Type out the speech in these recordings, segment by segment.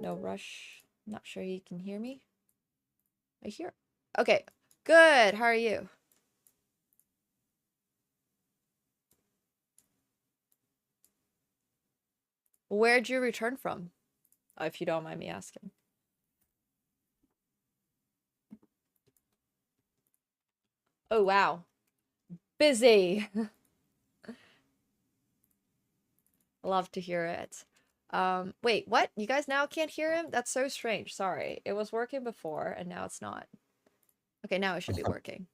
No rush. Not sure you can hear me. I hear. Okay, good. How are you? Where'd you return from? If you don't mind me asking. Oh, wow. Busy. Love to hear it. Wait, what? You guys now can't hear him? That's so strange. Sorry. It was working before and now it's not. Okay, now it should be working.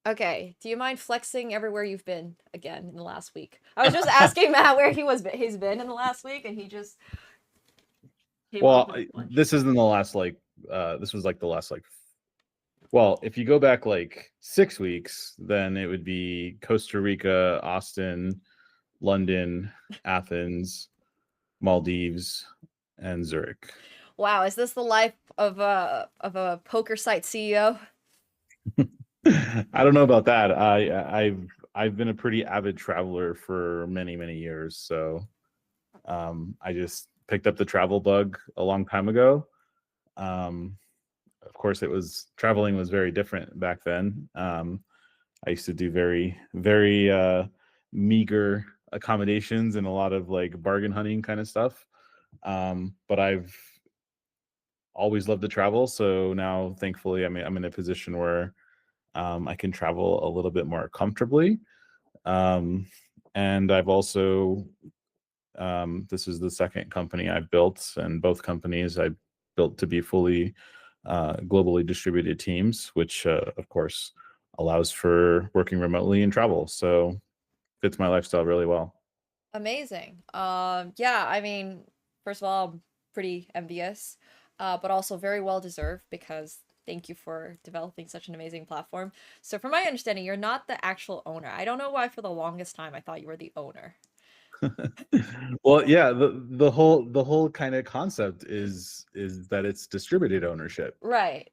Okay, do you mind flexing everywhere you've been again in the last week? I was just asking Matt where he's been in the last week and he just came off with lunch. This isn't the last this was like the last well, if you go back like 6 weeks, then it would be Costa Rica, Austin, London, Athens, Maldives, and Zurich. Wow, is this the life of a poker site CEO? I don't know about that. I've been a pretty avid traveler for many years, so I just picked up the travel bug a long time ago. Of course, traveling was very different back then. I used to do very meager accommodations and a lot of like bargain hunting kind of stuff. But I've always loved to travel, so now thankfully I'm in a position where I can travel a little bit more comfortably. And I've also this is the second company I've built, and both companies I built to be fully globally distributed teams, which of course allows for working remotely and travel. So fits my lifestyle really well. Amazing. Yeah, I mean, first of all, I'm pretty envious, but also very well deserved because thank you for developing such an amazing platform. So from my understanding, you're not the actual owner. I don't know why for the longest time I thought you were the owner. Well, yeah, the whole kind of concept is that it's distributed ownership. Right.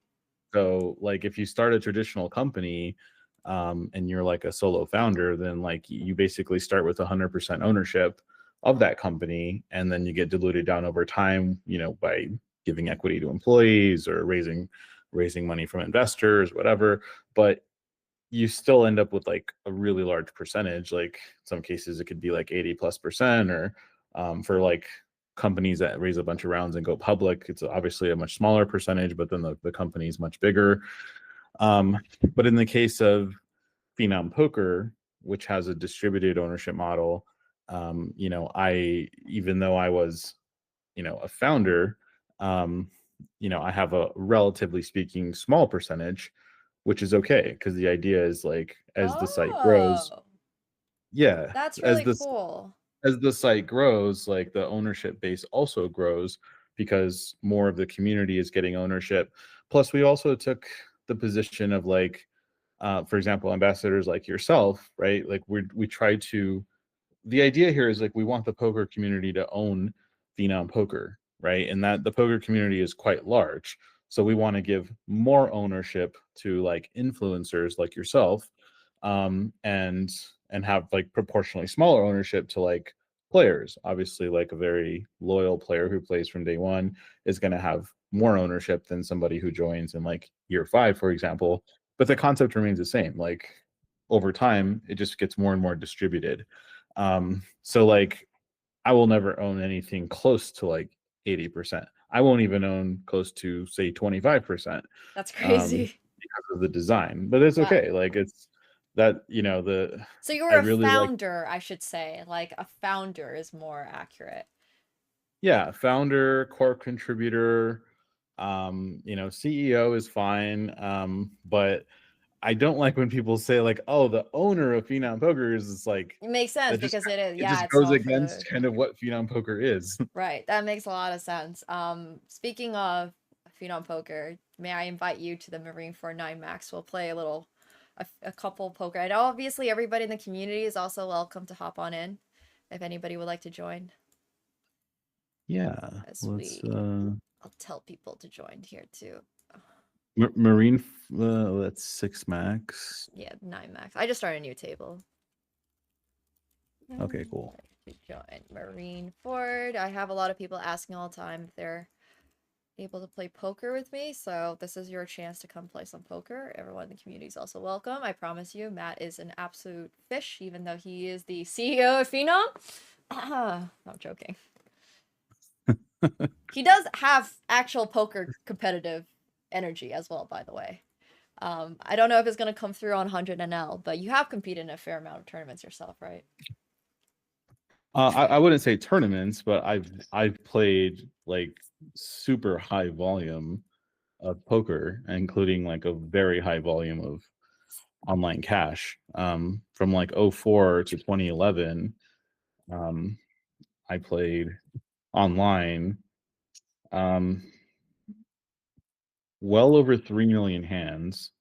So like if you start a traditional company and you're like a solo founder, then like you basically start with 100% ownership of that company, and then you get diluted down over time, by giving equity to employees or raising money from investors, whatever. But you still end up with like a really large percentage. Like in some cases it could be like 80+%, or for like companies that raise a bunch of rounds and go public, it's obviously a much smaller percentage, but then the company is much bigger. But in the case of Phenom Poker, which has a distributed ownership model, even though I was, a founder, I have a relatively speaking small percentage, which is okay because the idea is like as the site grows, Oh, yeah, that's as really this cool. as the site grows, like the ownership base also grows because more of the community is getting ownership. Plus, we also took the position of like, for example, ambassadors like yourself, right? Like we try to. The idea here is like we want the poker community to own Phenom Poker, right? And that the poker community is quite large. So we want to give more ownership to like influencers like yourself, and have like proportionally smaller ownership to like players. Obviously, like a very loyal player who plays from day one is going to have more ownership than somebody who joins in like year 5, for example. But the concept remains the same. Like over time, it just gets more and more distributed. So like I will never own anything close to like 80%. I won't even own close to say 25%, That's um, crazy. because of the design. But it's Wow. okay. Like it's that, the So you I were a really like, founder, I should say. Like a founder is more accurate. yeah, founder, core contributor, CEO is fine. But I don't like when people say like, "Oh, the owner of Phenom Poker is," it's like It makes sense that just because it is, it yeah, just it's goes off against kind of what Phenom Poker is. right. That makes a lot of sense. Speaking of Phenom Poker, may I invite you to the Marine 49 Max? We'll play a couple poker. And obviously everybody in the community is also welcome to hop on in if anybody would like to join. Yeah, As let's we, I'll tell people to join here too. Marine. That's 6 max. Yeah, 9 Max. I just started a new table. Okay, cool. Join Marine Ford. I have a lot of people asking all the time if they're able to play poker with me, so this is your chance to come play some poker. Everyone in the community is also welcome. I promise you, Matt is an absolute fish, even though he is the CEO of Phenom. I'm joking. He does have actual poker competitive energy as well, by the way. I don't know if it's gonna come through on 100 NL, but you have competed in a fair amount of tournaments yourself, right? I wouldn't say tournaments, but I've played like super high volume of poker, including like a very high volume of online cash. From like '04 to 2011, um, I played online um, well over 3 million hands.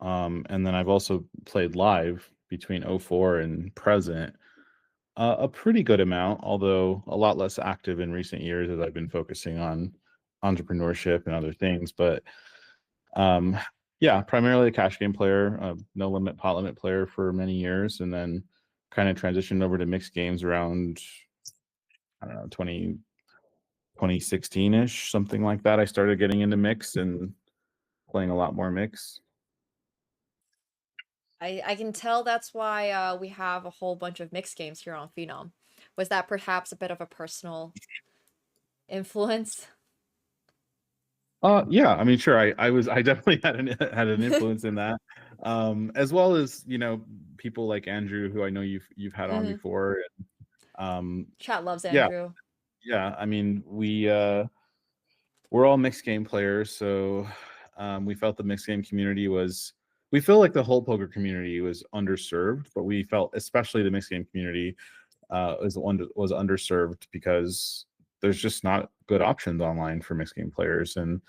And then I've also played live between '04 and present, a pretty good amount, although a lot less active in recent years as I've been focusing on entrepreneurship and other things. But um, yeah, primarily a cash game player, no limit, pot limit player for many years, and then kind of transitioned over to mixed games around, I don't know, 2016 ish, something like that. I started getting into mix and playing a lot more mix. I can tell that's why we have a whole bunch of mixed games here on Phenom. Was that perhaps a bit of a personal influence? Yeah, I mean, sure. I definitely had an influence in that, as well as people like Andrew, who I know you've had on Mm-hmm. before. Chat loves Yeah, Andrew. yeah. I mean, we're all mixed game players, so we felt the mixed game community was. We feel like the whole poker community was underserved, but we felt especially the mixed game community was underserved because there's just not good options online for mixed game players, and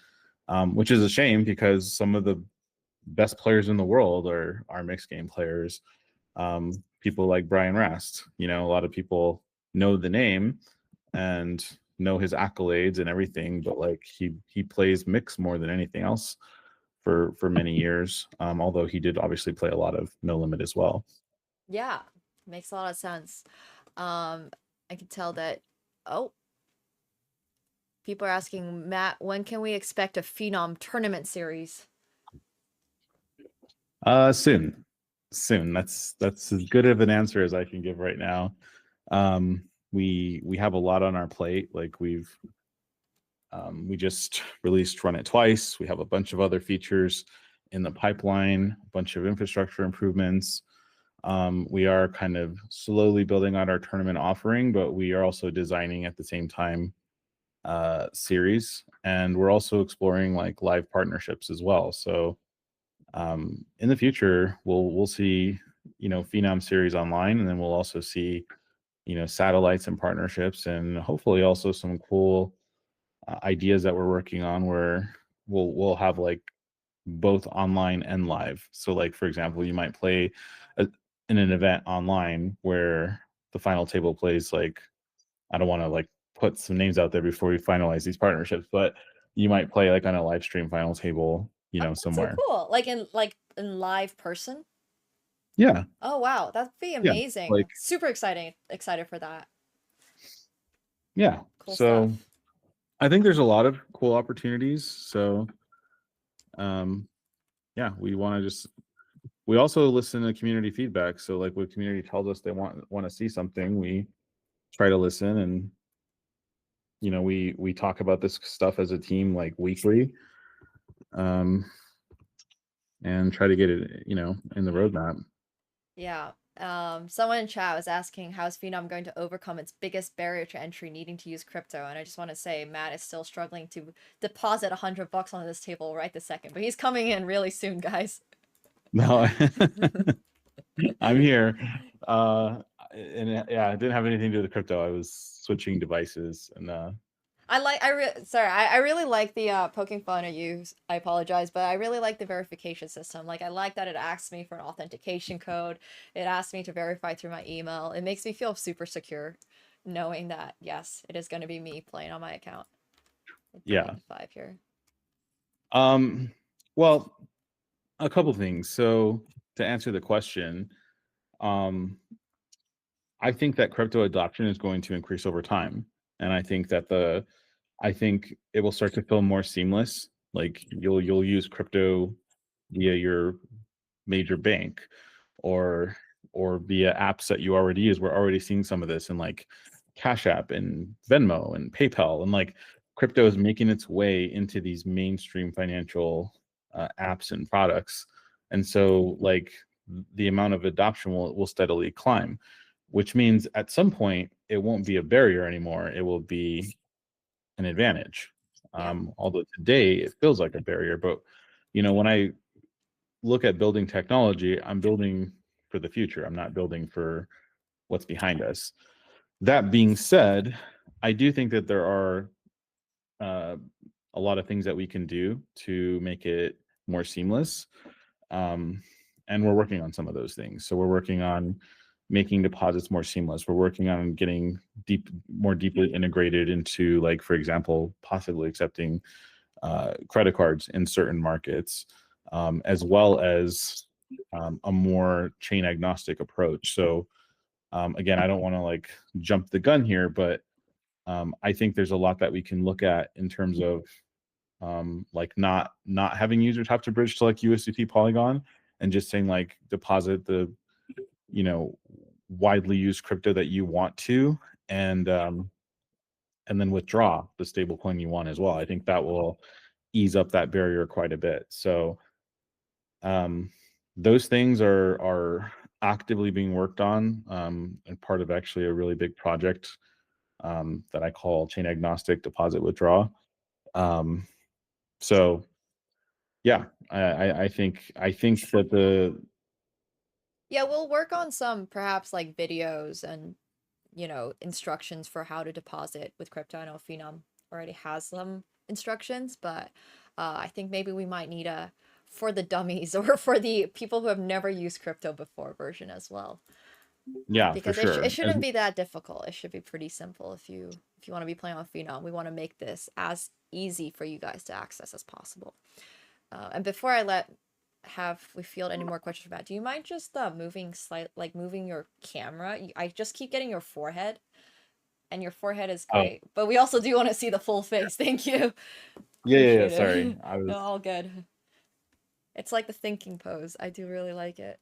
which is a shame because some of the best players in the world are mixed game players. People like Brian Rast, a lot of people know the name and know his accolades and everything, but like he plays mix more than anything else for many years. Although he did obviously play a lot of no limit as well. Yeah, makes a lot of sense. Um, I can tell that. Oh, people are asking Matt, when can we expect a Phenom tournament series? Soon, soon. That's as good of an answer as I can give right now. We have a lot on our plate. Like we just released Run It Twice. We have a bunch of other features in the pipeline, a bunch of infrastructure improvements. We are kind of slowly building out our tournament offering, but we are also designing at the same time series, and we're also exploring like live partnerships as well. So in the future, we'll see Phenom series online, and then we'll also see satellites and partnerships, and hopefully also some cool ideas that we're working on where we'll have like both online and live. So like for example, you might play in an event online where the final table plays like, I don't want to like put some names out there before we finalize these partnerships, but you might play like on a live stream final table, Oh, that's so somewhere. cool. Like in live person. Yeah, Oh wow, that'd be yeah, like amazing. Super exciting. Excited for that. yeah. Cool So stuff. I think there's a lot of cool opportunities. So um yeah, we also listen to community feedback. So like when community tells us they want to see something, we try to listen, and we talk about this stuff as a team like weekly, um and try to get it in the roadmap. Yeah. Someone in chat was asking how is Phenom going to overcome its biggest barrier to entry, needing to use crypto. And I just want to say Matt is still struggling to deposit $100 on this table right this second, but he's coming in really soon, guys. No, I'm here. And yeah, it didn't have anything to do with crypto. I was switching devices, and I really like the poking fun at you. I apologize, but I really like the verification system. Like I like that it asks me for an authentication code. It asks me to verify through my email. It makes me feel super secure knowing that yes, it is going to be me playing on my account. yeah. 3 to 5 here. Um, well, a couple things. So to answer the question, um, I think that crypto adoption is going to increase over time, and I think it will start to feel more seamless. Like you'll use crypto via your major bank, or via apps that you already use. We're already seeing some of this in like Cash App and Venmo and PayPal, and like crypto is making its way into these mainstream financial apps and products. And so like the amount of adoption will steadily climb, which means at some point it won't be a barrier anymore. It will be an advantage. Yeah. Although today it feels like a barrier, but when I look at building technology, I'm building for the future. I'm not building for what's behind us. That being said, I do think that there are uh, a lot of things that we can do to make it more seamless. Um, and we're working on some of those things. So we're working on making deposits more seamless. We're working on getting more deeply integrated into, like, for example, possibly accepting credit cards in certain markets, as well as a more chain agnostic approach. So again, I don't want to like jump the gun here, but I think there's a lot that we can look at in terms of like not having users have to bridge to like USDT Polygon, and just saying like deposit the you know widely used crypto that you want to, and then withdraw the stable coin you want as well. I think that will ease up that barrier quite a bit. So um, those things are actively being worked on, and part of actually a really big project that I call chain agnostic deposit withdraw. Um, so yeah, I think that the Yeah, we'll work on some perhaps like videos and, instructions for how to deposit with crypto. I know Phenom already has some instructions, but I think maybe we might need a for the dummies or for the people who have never used crypto before version as well. yeah, for Because it sure. As shouldn't be that difficult. It should be pretty simple if you want to be playing on Phenom. We want to make this as easy for you guys to access as possible. And before I let have we field any more questions about, do you mind just moving your camera? I just keep getting your forehead, and your forehead is oh, great, but we also do want to see the full face. Thank you. yeah, Appreciate sorry. it. I No, was all good. It's like the thinking pose. I do really like it.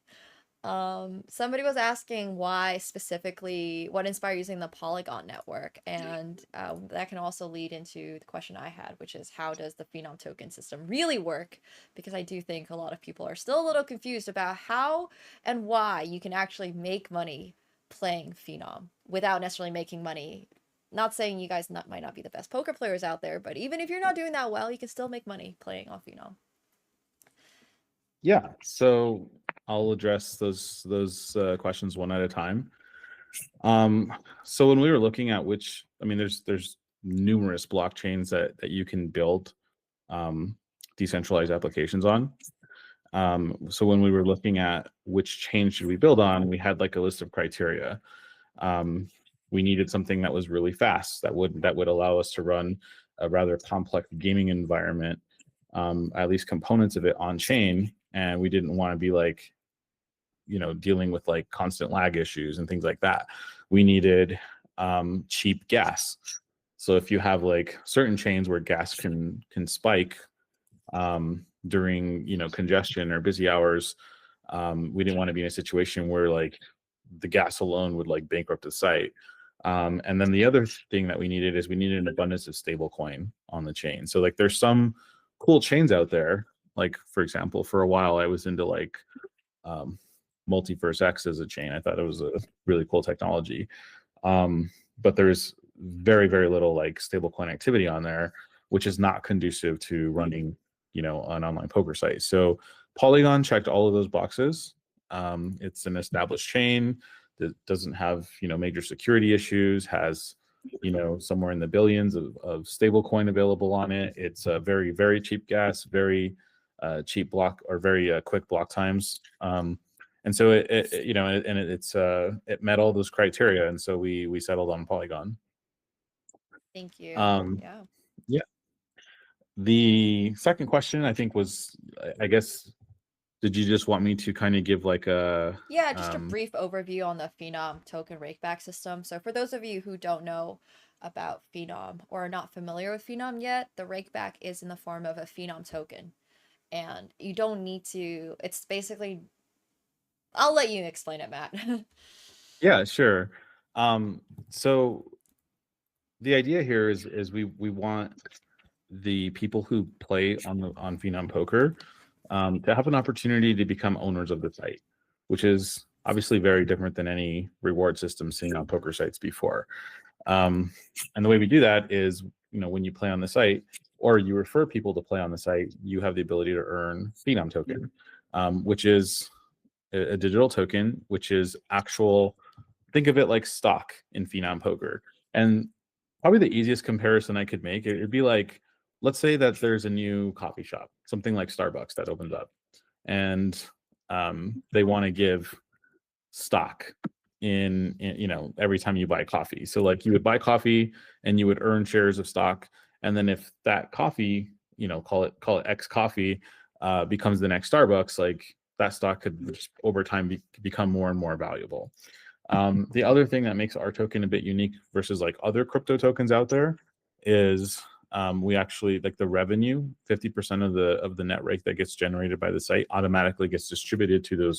Somebody was asking why specifically, what inspired using the Polygon network, and that can also lead into the question I had, which is how does the Phenom token system really work? Because I do think a lot of people are still a little confused about how and why you can actually make money playing Phenom without necessarily making money. Not saying you guys might not be the best poker players out there, but even if you're not doing that well, you can still make money playing on Phenom. Yeah, so I'll address those questions one at a time. Um, so when we were looking at there's numerous blockchains that you can build um, decentralized applications on. So when we were looking at which chain should we build on, we had like a list of criteria. Um, we needed something that was really fast, that would allow us to run a rather complex gaming environment, at least components of it on chain, and we didn't want to be like dealing with like constant lag issues and things like that. We needed cheap gas. So if you have like certain chains where gas can spike during congestion or busy hours, we didn't want to be in a situation where like the gas alone would like bankrupt the site. And then the other thing that we needed is we needed an abundance of stable coin on the chain. So like there's some cool chains out there. Like for example, for a while I was into like um, Multiverse X as a chain. I thought it was a really cool technology. But there's very, very little like stablecoin activity on there, which is not conducive to running, an online poker site. So Polygon checked all of those boxes. It's an established chain that doesn't have, major security issues, has, somewhere in the billions of stablecoin available on it. It's a very, very cheap gas, very cheap block or very quick block times. And so it met all those criteria, and so we settled on Polygon. Thank you. Um, Yeah. yeah. The second question I think was, I guess, Did you just want me to kind of give like a Yeah, just a brief overview on the Phenom token rakeback system. So for those of you who don't know about Phenom or are not familiar with Phenom yet, the rakeback is in the form of a Phenom token. And you don't need to, it's basically, I'll let you explain it, Matt. Yeah, sure. Um, so the idea here is we want the people who play on Phenom Poker to have an opportunity to become owners of the site, which is obviously very different than any reward system seen on poker sites before. Um, and the way we do that is, when you play on the site or you refer people to play on the site, you have the ability to earn Phenom token, which is a digital token, which is actual. Think of it like stock in Phenom Poker. And probably the easiest comparison I could make, it'd be like, let's say that there's a new coffee shop, something like Starbucks that opens up, and they want to give stock in every time you buy coffee. So like you would buy coffee and you would earn shares of stock, and then if that coffee, call it X coffee, becomes the next Starbucks, like that stock could just over time become more and more valuable. The other thing that makes our token a bit unique versus like other crypto tokens out there is we actually like the revenue. 50% of the net rate that gets generated by the site automatically gets distributed to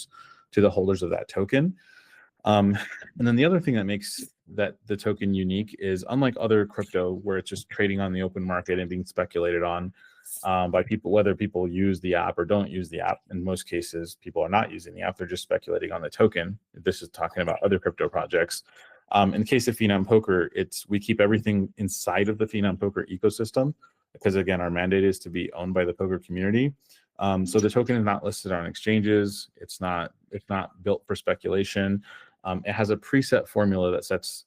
the holders of that token. And then the other thing that makes the token unique is, unlike other crypto where it's just trading on the open market and being speculated on by people, whether people use the app or don't use the app. In most cases, people are not using the app; they're just speculating on the token. This is talking about other crypto projects. In the case of Phenom Poker, we keep everything inside of the Phenom Poker ecosystem because, again, our mandate is to be owned by the poker community. So the token is not listed on exchanges. It's not built for speculation. It has a preset formula that sets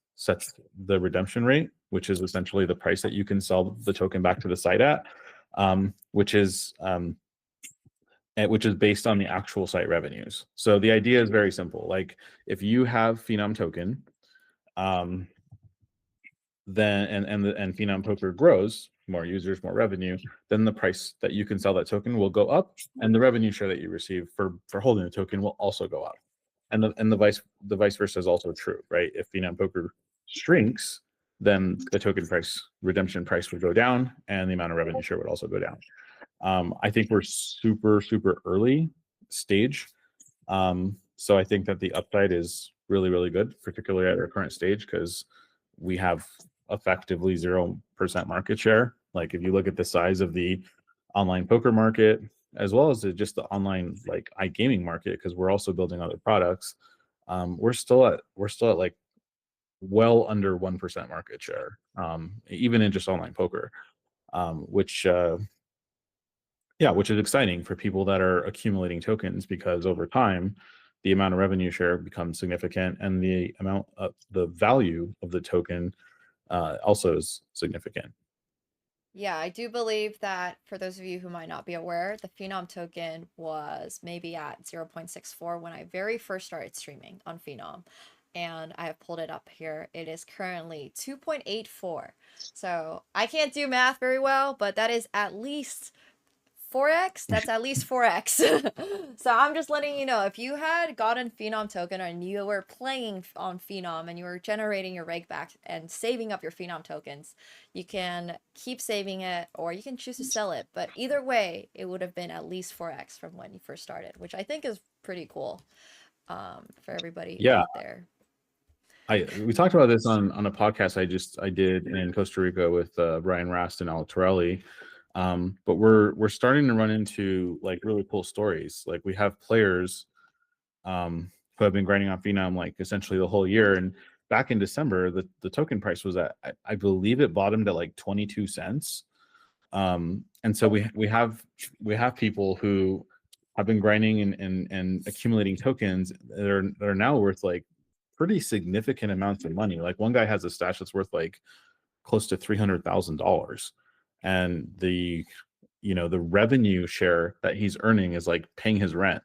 the redemption rate, which is essentially the price that you can sell the token back to the site at, which is based on the actual site revenues. So the idea is very simple. Like if you have Phenom token, then and Phenom Poker grows, more users, more revenue, then the price that you can sell that token will go up, and the revenue share that you receive for holding the token will also go up. And the vice versa is also true, right? If Phenom Poker shrinks, then the token price, redemption price, would go down, and the amount of revenue share would also go down. I think we're super early stage, so I think that the upside is really really good, particularly at our current stage, because we have effectively 0% market share. Like if you look at the size of the online poker market, as well as just the online like iGaming market, because we're also building other products, we're still at like well under 1% market share, even in just online poker, which which is exciting for people that are accumulating tokens, because over time the amount of revenue share becomes significant, and the value of the token also is significant. Yeah, I do believe that for those of you who might not be aware, the Phenom token was maybe at 0.64 when I very first started streaming on Phenom. And I have pulled it up here. It is currently 2.84. So I can't do math very well, but that is at least 4x, that's at least 4x. So I'm just letting you know, if you had gotten Phenom token and you were playing on Phenom and you were generating your rake back and saving up your Phenom tokens, you can keep saving it or you can choose to sell it. But either way, it would have been at least 4x from when you first started, which I think is pretty cool, for everybody Yeah, out there. we talked about this on a podcast I did in Costa Rica with Brian Rast and Alex Torelli. But we're starting to run into like really cool stories. Like we have players who have been grinding on Phenom like essentially the whole year. And back in December, the token price was at, I believe it bottomed at like 22 cents. And so we have people who have been grinding and accumulating tokens that are now worth like pretty significant amounts of money. Like one guy has a stash that's worth like close to $300,000, and the revenue share that he's earning is like paying his rent,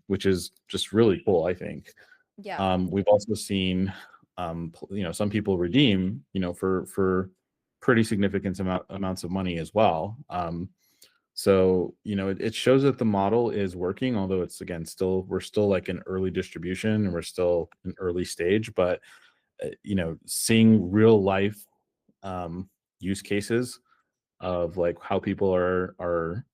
which is just really cool, I think. Yeah. We've also seen some people redeem for pretty significant amounts of money as well. So, it shows that the model is working, although it's, again, we're still like in early distribution and we're still in early stage, but seeing real life use cases of like how people are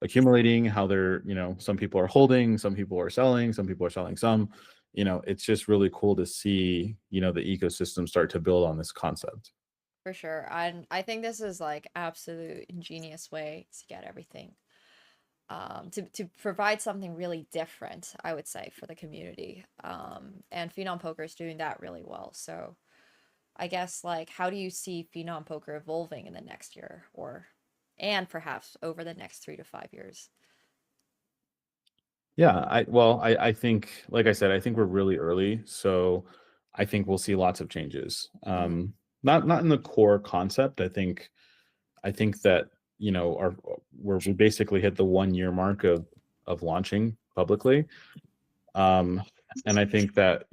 accumulating, how they're, some people are holding, some people are selling, some people are selling some, it's just really cool to see, the ecosystem start to build on this concept. For sure. And I think this is like absolute ingenious way to get everything to provide something really different, I would say, for the community. And Phenom Poker is doing that really well. So I guess like how do you see Phenom Poker evolving in the next year or and perhaps over the next 3 to 5 years? Yeah, I think, like I said, I think we're really early, so I think we'll see lots of changes. Hmm. Not in the core concept. I think that our we basically hit the 1 year mark of launching publicly, um, and I think that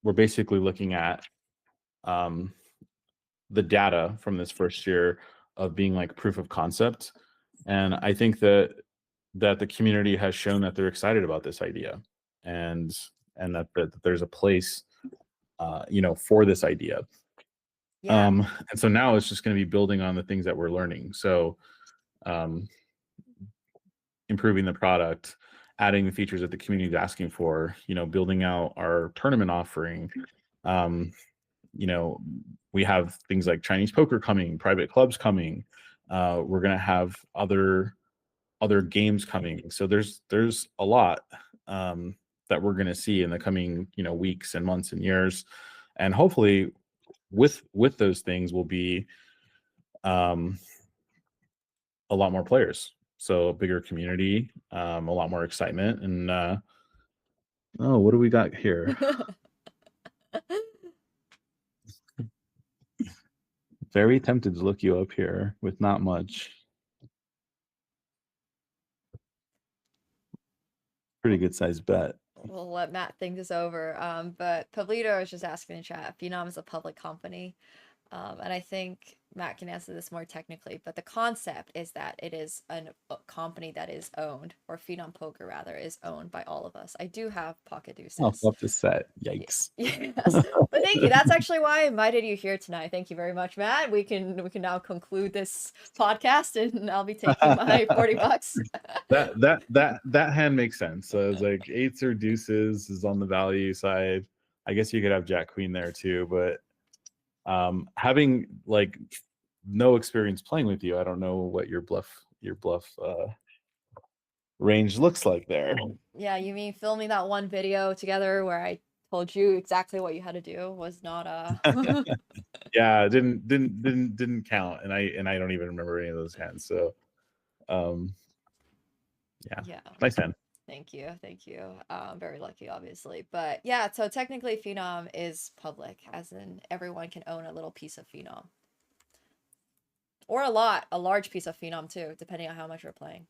we're basically looking at um, the data from this first year of being like proof of concept, and I think that the community has shown that they're excited about this idea, and that there's a place for this idea. Yeah. And so now it's just going to be building on the things that we're learning. So um, improving the product, adding the features that the community is asking for, building out our tournament offering. Um, you know, we have things like Chinese poker coming, private clubs coming. We're going to have other games coming. So there's a lot that we're going to see in the coming weeks and months and years, and hopefully with those things will be um, a lot more players. So a bigger community, a lot more excitement, and oh, what do we got here? Very tempted to look you up here with not much. Pretty good sized bet. We'll let Matt think this over. But Pablito is just asking in chat, Phenom is a public company. And I think Matt can answer this more technically, but the concept is that it is a company that is owned, or Phenom Poker rather, is owned by all of us. I do have pocket Oh, deuces. love this set. Y- Yikes. Yes, but thank you. That's actually why I invited you here tonight. Thank you very much, Matt. We can now conclude this podcast, and I'll be taking my $40. That hand makes sense. So it's like eights or deuces is on the value side. I guess you could have Jack Queen there too, but having like no experience playing with you, I don't know what your bluff range looks like there. Yeah, you mean filming that one video together where I told you exactly what you had to do was not Yeah, it didn't count, and I don't even remember any of those hands. So um yeah, Yeah. nice hand. Thank you. Thank you. Very lucky, obviously. But yeah, so technically Phenom is public, as in everyone can own a little piece of Phenom. Or a large piece of Phenom too, depending on how much you're playing.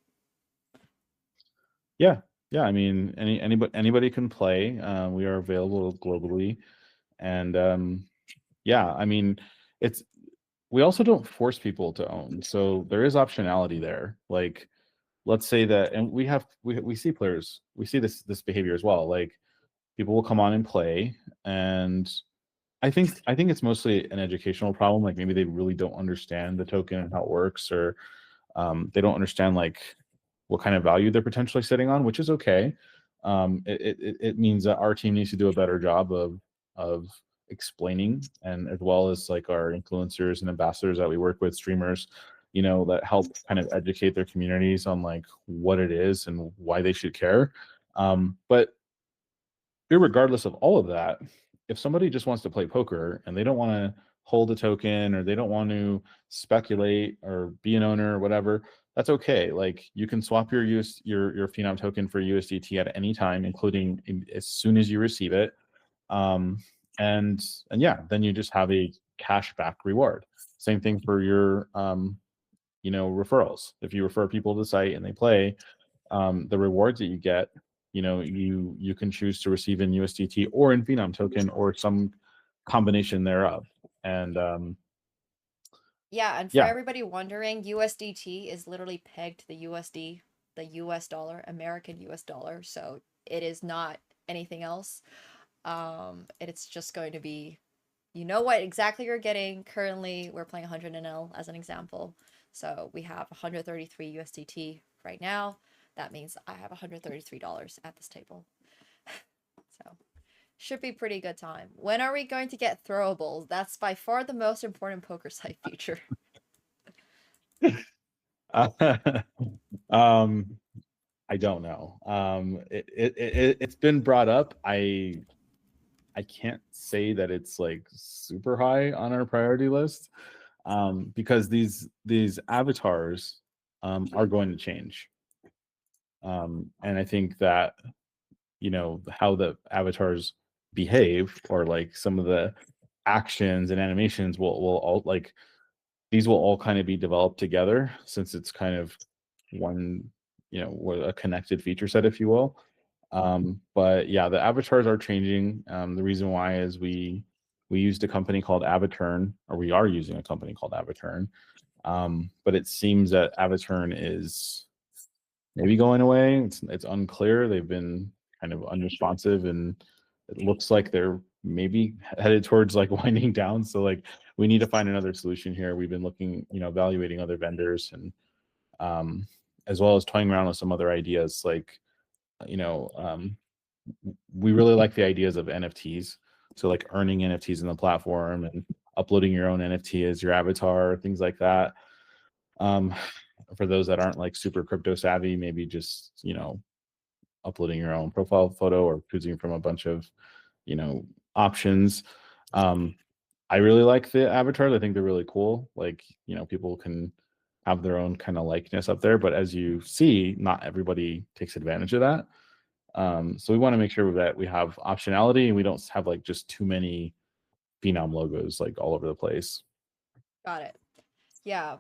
Yeah, I mean, anybody can play. We are available globally, and yeah, I mean, it's we also don't force people to own, so there is optionality there. Like, let's say that, and we see players, we see this behavior as well. Like, people will come on and play, and I think it's mostly an educational problem. Like, maybe they really don't understand the token and how it works, or they don't understand like what kind of value they're potentially sitting on, which is okay. It means that our team needs to do a better job of explaining, and as well as like our influencers and ambassadors that we work with, streamers, that help kind of educate their communities on like what it is and why they should care. But irregardless of all of that, if somebody just wants to play poker and they don't want to hold a token, or they don't want to speculate or be an owner or whatever, that's okay. Like, you can swap your Phenom token for USDT at any time, including as soon as you receive it. Um, and yeah, then you just have a cash back reward. Same thing for your referrals. If you refer people to the site and they play, the rewards that you get, you can choose to receive in USDT or in Phenom token or some combination thereof. And Yeah, and for Yeah. everybody wondering, USDT is literally pegged to the USD, the US dollar, American US dollar. So it is not anything else. It's just going to be, you know what exactly you're getting. Currently, we're playing 100 NL as an example. So we have 133 USDT right now. That means I have $133 at this table. So should be pretty good time. When are we going to get throwables? That's by far the most important poker site feature. um, I don't know. It's been brought up. I can't say that it's like super high on our priority list, because these avatars are going to change. And I think that, how the avatars behave, or like some of the actions and animations will all like, these will all kind of be developed together, since it's kind of one, a connected feature set, if you will. But yeah, the avatars are changing. The reason why is we used a company called Avaturn, or we are using a company called Avaturn. But it seems that Avaturn is maybe going away. It's unclear. They've been kind of unresponsive, and it looks like they're maybe headed towards like winding down. So like we need to find another solution here. We've been looking, evaluating other vendors, and um, as well as toying around with some other ideas. Like, you know, um, we really like the ideas of NFTs. So like earning NFTs in the platform and uploading your own NFT as your avatar, things like that. Um, for those that aren't like super crypto savvy, maybe just, uploading your own profile photo or choosing from a bunch of, options. Um, I really like the avatars. I think they're really cool. Like, people can have their own kind of likeness up there, but as you see, not everybody takes advantage of that. So we want to make sure that we have optionality and we don't have like just too many Phenom logos like all over the place. Got it. Yeah,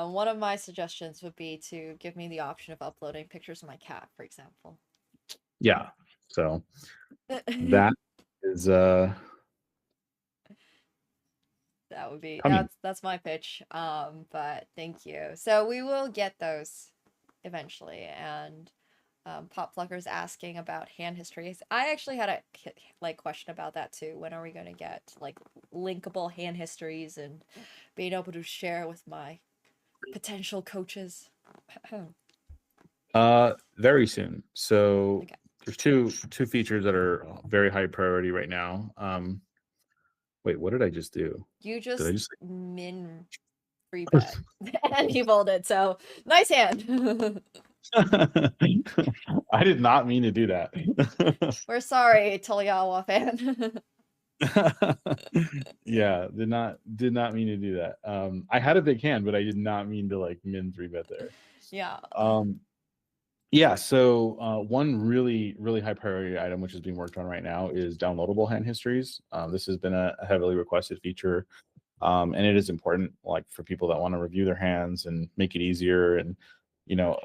one of my suggestions would be to give me the option of uploading pictures of my cat, for example. Yeah. So That that is would be coming. that's my pitch. But thank you. So we will get those eventually, and Pop Plucker's asking about hand histories. I actually had a like question about that too. When are we going to get like linkable hand histories and being able to share with my potential coaches? Very soon. So Okay. there's two features that are very high priority right now. Wait, what did I just do? You Did I just just min free bet and he folded. So nice hand. I did not mean to do that. We're sorry, Toliawa fan. Yeah, did not mean to do that. I had a big hand, but I did not mean to like min three bet there. Yeah. Um, yeah, so one really high priority item which is being worked on right now is downloadable hand histories. This has been a heavily requested feature, and it is important, like for people that want to review their hands and make it easier, and you know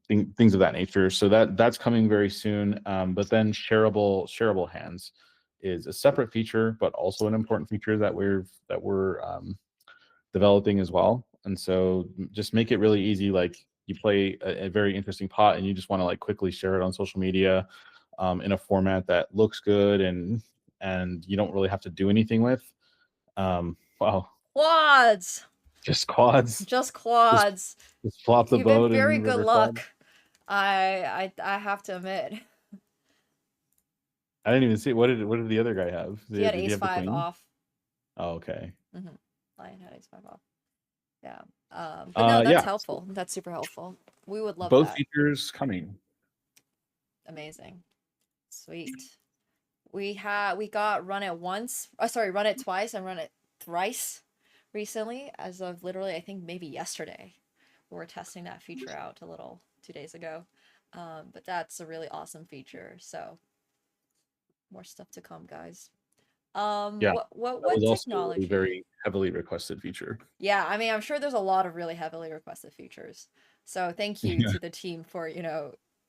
things of that nature. So that's coming very soon. But then shareable hands is a separate feature, but also an important feature that we're developing as well. And so just make it really easy. Like you play a very interesting pot and you just want to like quickly share it on social media, in a format that looks good and you don't really have to do anything with. Well, Quads. just quads. Just Just quads. just flop the You've been boat very and good river quad. luck. I have to admit. I didn't even see what did the other guy have? He had Did he ace have the five queen? off. Oh, okay. Lion had ace five off. Yeah. But no, that's Yeah. So helpful. That's super helpful. We would love both that. features coming. Amazing. Sweet. We got run it once. Oh, sorry, run it twice and run it thrice recently, as of literally I think maybe yesterday. We were testing that feature out a little 2 days ago. But that's a really awesome feature. So more stuff to come, guys. Yeah. That What was also a technology? very heavily requested feature. Yeah, I mean, I'm sure there's a lot of really heavily requested features. So thank you Yeah. to the team for,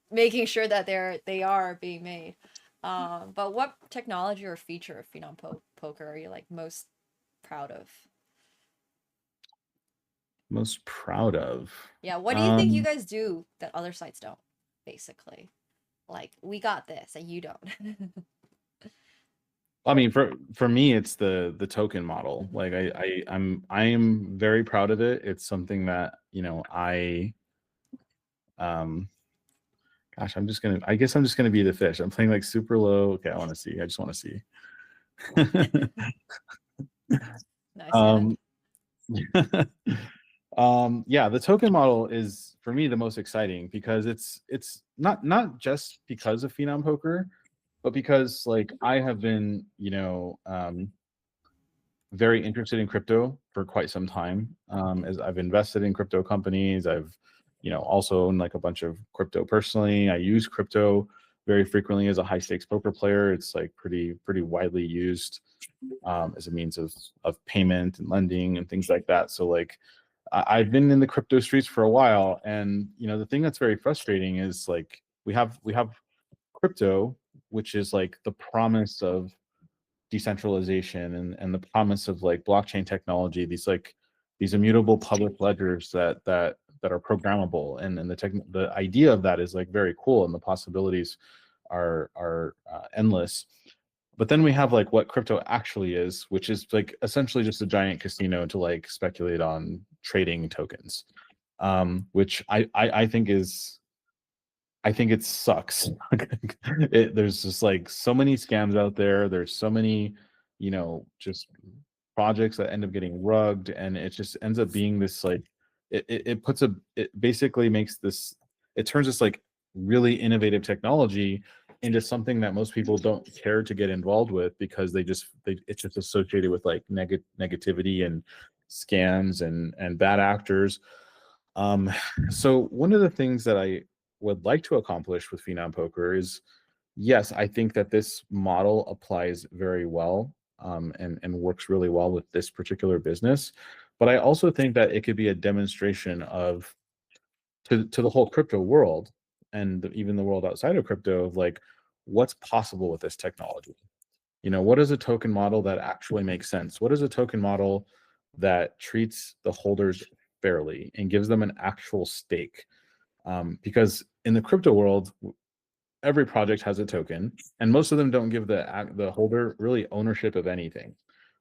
making sure that they are being made. But what technology or feature of Phenom Poker are you like most proud of? Most proud of. Yeah, what do you think you Um, guys do that other sites don't, basically? Like, we got this and you don't. I mean, for me, it's the token model. Mhm. Like I am very proud of it. It's something that, um gosh, I guess I'm just gonna be the fish. I'm playing like super low. Okay, I want to see. I just want to see. Nice hand. um yeah, the token model is for me the most exciting because it's not just because of Phenom Poker, but because like I have been, very interested in crypto for quite some time. As I've invested in crypto companies, I've, also owned like a bunch of crypto personally. I use crypto very frequently as a high stakes poker player. It's like pretty widely used as a means of payment and lending and things like that. So like I've been in the crypto streets for a while, and the thing that's very frustrating is like we have crypto, which is like the promise of decentralization and the promise of like blockchain technology, these immutable public ledgers that are programmable, and the idea of that is like very cool, and the possibilities are endless. But then we have like what crypto actually is, which is like essentially just a giant casino to like speculate on trading tokens, which I think it sucks. There's just like so many scams out there. There's so many, just projects that end up getting rugged, and it just ends up being this like it basically makes this it turns this like really innovative technology into something that most people don't care to get involved with because it's just associated with like negativity and scams and bad actors. um so one of the things that I would like to accomplish with Phenom Poker is, yes, I think that this model applies very well, and works really well with this particular business. But I also think that it could be a demonstration of to the whole crypto world and even the world outside of crypto of like what's possible with this technology. What is a token model that actually makes sense? What is a token model that treats the holders fairly and gives them an actual stake? Because in the crypto world, every project has a token, and most of them don't give the holder really ownership of anything.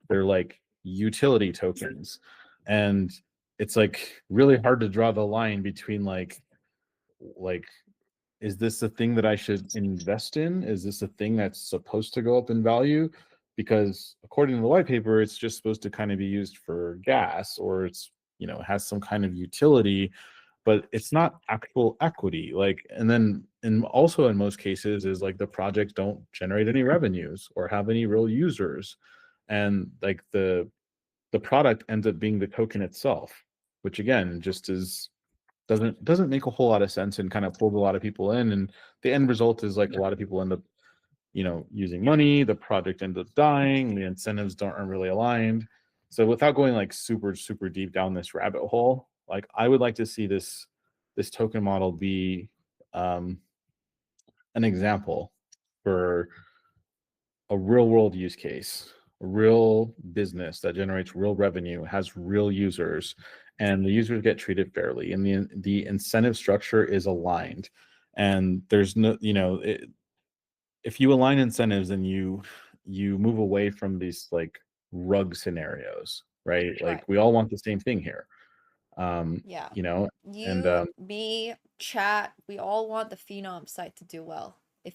They're like utility tokens, and it's like really hard to draw the line between like is this a thing that I should invest in? Is this a thing that's supposed to go up in value? Because according to the white paper, it's just supposed to kind of be used for gas, or it's has some kind of utility, but it's not actual equity. Like, and then and also in most cases is like the projects don't generate any revenues or have any real users, and like the product ends up being the token itself, which again just is doesn't make a whole lot of sense and kind of pulls a lot of people in, and the end result is like a lot of people end up using money, the project ends up dying, the incentives don't aren't really aligned. So without going like super deep down this rabbit hole, like I would like to see this token model be um, an example for a real world use case, a real business that generates real revenue, has real users, and the users get treated fairly, and the incentive structure is aligned. And there's no, if you align incentives and you move away from these like rug scenarios, right? Right. Like we all want the same thing here, Yeah. you know, and You, me, chat, we all want the Phenom site to do well if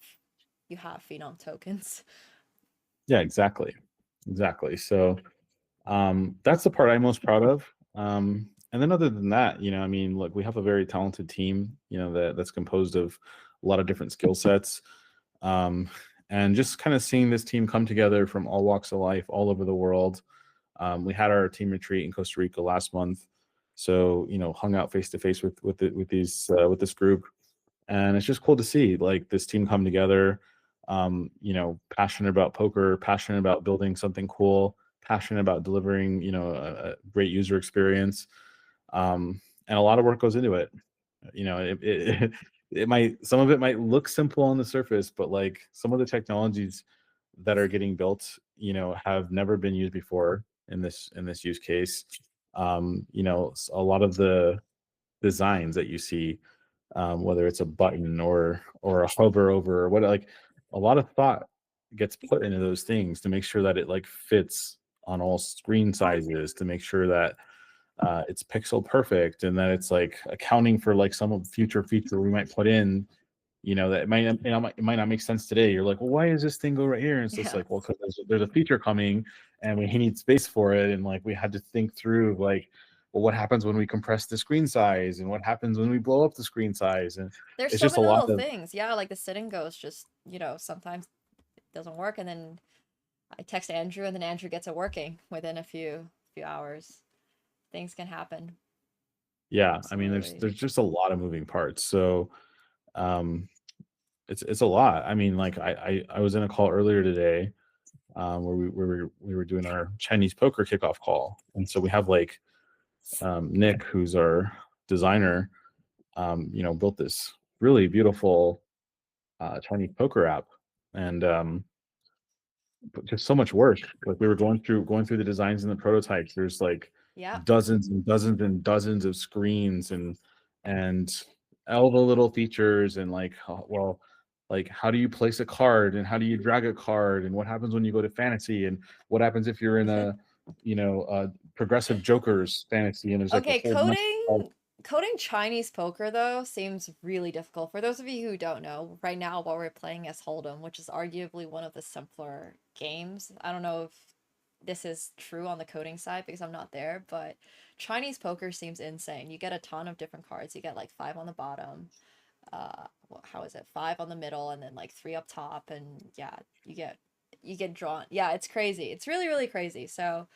you have Phenom tokens. yeah, exactly. So that's the part I'm most proud of. And then other than that, I mean, look, we have a very talented team, that's composed of a lot of different skill sets. Um, and just kind of seeing this team come together from all walks of life, all over the world. We had our team retreat in Costa Rica last month, so hung out face to face with this group, and it's just cool to see like this team come together. Passionate about poker, passionate about building something cool, passionate about delivering a great user experience, and a lot of work goes into it. It might, some of it might look simple on the surface, but like some of the technologies that are getting built have never been used before in this use case, You know, a lot of the designs that you see, whether it's a button or a hover over or what, like a lot of thought gets put into those things to make sure that it like fits on all screen sizes, to make sure that it's pixel perfect, and that it's like accounting for like some of the future feature we might put in, you know, that it might, you know, it might not make sense today. You're like, well, why does this thing go right here? And it's just Yeah. like, well, because there's a feature coming and we need space for it. And like, we had to think through like, well, what happens when we compress the screen size, and what happens when we blow up the screen size? And There's it's so just a many lot little of, things. Yeah, like the sitting ghost just, sometimes it doesn't work, and then I text Andrew and then Andrew gets it working within a few hours. Things can happen. yeah, I mean, Absolutely. there's just a lot of moving parts. So, um, it's a lot. I mean, like I was in a call earlier today, where we were doing our Chinese poker kickoff call, and so we have like, Nick, who's our designer, you know, built this really beautiful Chinese poker app, and but just so much work. Like we were going through the designs and the prototypes. There's like Yeah. dozens and dozens and dozens of screens, and all the little features, and like, well, like how do you place a card, and how do you drag a card, and what happens when you go to fantasy, and what happens if you're in a, you know, progressive jokers fantasy, and there's like a Okay, whole bunch of, coding Chinese poker though seems really difficult. For those of you who don't know, right now what we're playing is Hold'em, which is arguably one of the simpler games. I don't know if this is true on the coding side because I'm not there, but Chinese poker seems insane. You get a ton of different cards. You get like five on the bottom, how is it? Five on the middle, and then like three up top, and yeah, you get drawn. Yeah, it's crazy. It's really, really crazy. So,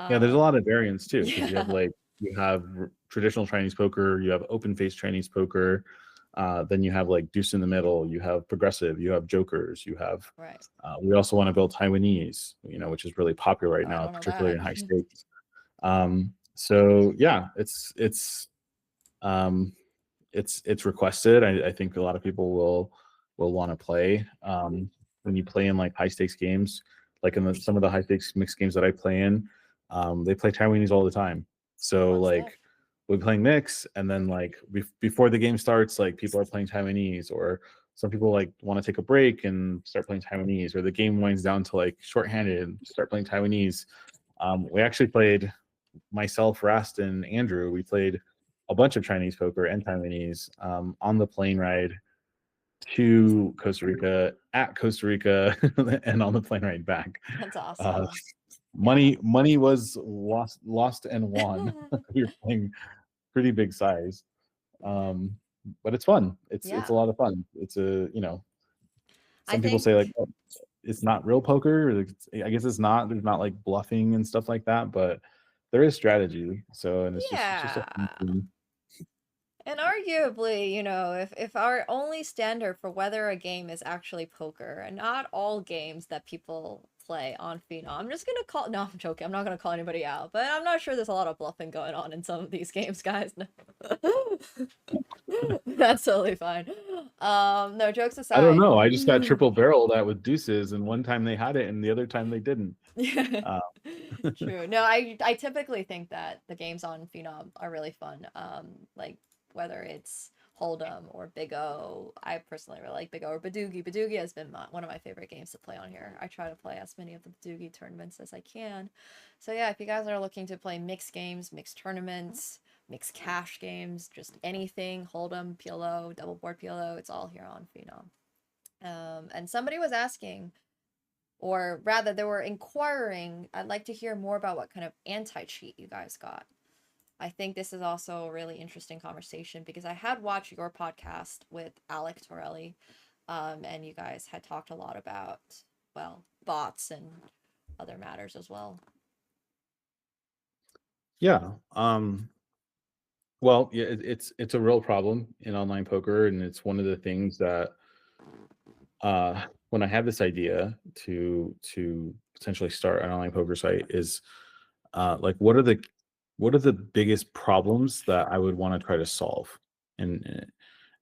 yeah, there's a um, lot of variants too, because you have yeah, like, you have traditional Chinese poker, you have open face Chinese poker, then you have like deuce in the middle, you have progressive, you have jokers, you have. right. We also want to build Taiwanese, you know, which is really popular right Oh, I now, don't know particularly that. in high stakes. So yeah, um, it's requested. I think a lot of people will want to play. When you play in like high stakes games, like in some of the high stakes mixed games that I play in, they play Taiwanese all the time. So Fun stuff. like we're playing mix, and then like before the game starts, like people are playing Taiwanese, or some people like want to take a break and start playing Taiwanese, or the game winds down to like shorthanded and start playing Taiwanese. We actually played, myself, Rast, and Andrew. We played a bunch of Chinese poker and Taiwanese, on the plane ride to Costa Rica, at Costa Rica, and on the plane ride back. That's Uh, awesome. Yeah. money was lost and won. We were playing pretty big size, um, but it's fun. It's Yeah. a lot of fun. It's a, you know, I some people say like, think, oh, it's not real poker. I guess it's not. There's not like bluffing and stuff like that, but there is strategy. So, and it's just a fun yeah. thing. And arguably, if our only standard for whether a game is actually poker, and not all games that people play on Phenom, I'm just gonna call, no, I'm joking, I'm not gonna call anybody out, but I'm not sure there's a lot of bluffing going on in some of these games, guys. That's totally fine. No, jokes I don't aside. know. I just got triple barreled at with deuces, and one time they had it, and the other time they didn't. Yeah. Uh, True. No, I typically think that the games on Phenom are really fun. Like whether it's Hold'em or Big O. I personally really like Big O or Badoogie. Badoogie has been one of my favorite games to play on here. I try to play as many of the Badoogie tournaments as I can. So yeah, if you guys are looking to play mixed games, mixed tournaments, mixed cash games, just anything, Hold'em, PLO, double board PLO, it's all here on Phenom. And somebody was asking, or rather, they were inquiring, I'd like to hear more about what kind of anti cheat you guys got. I think this is also a really interesting conversation because I had watched your podcast with Alec Torelli, and you guys had talked a lot about, well, bots and other matters as well. yeah. Well, yeah, it's a real problem in online poker, and it's one of the things that, when I had this idea to potentially start an online poker site, is like what are the biggest problems that I would want to try to solve, and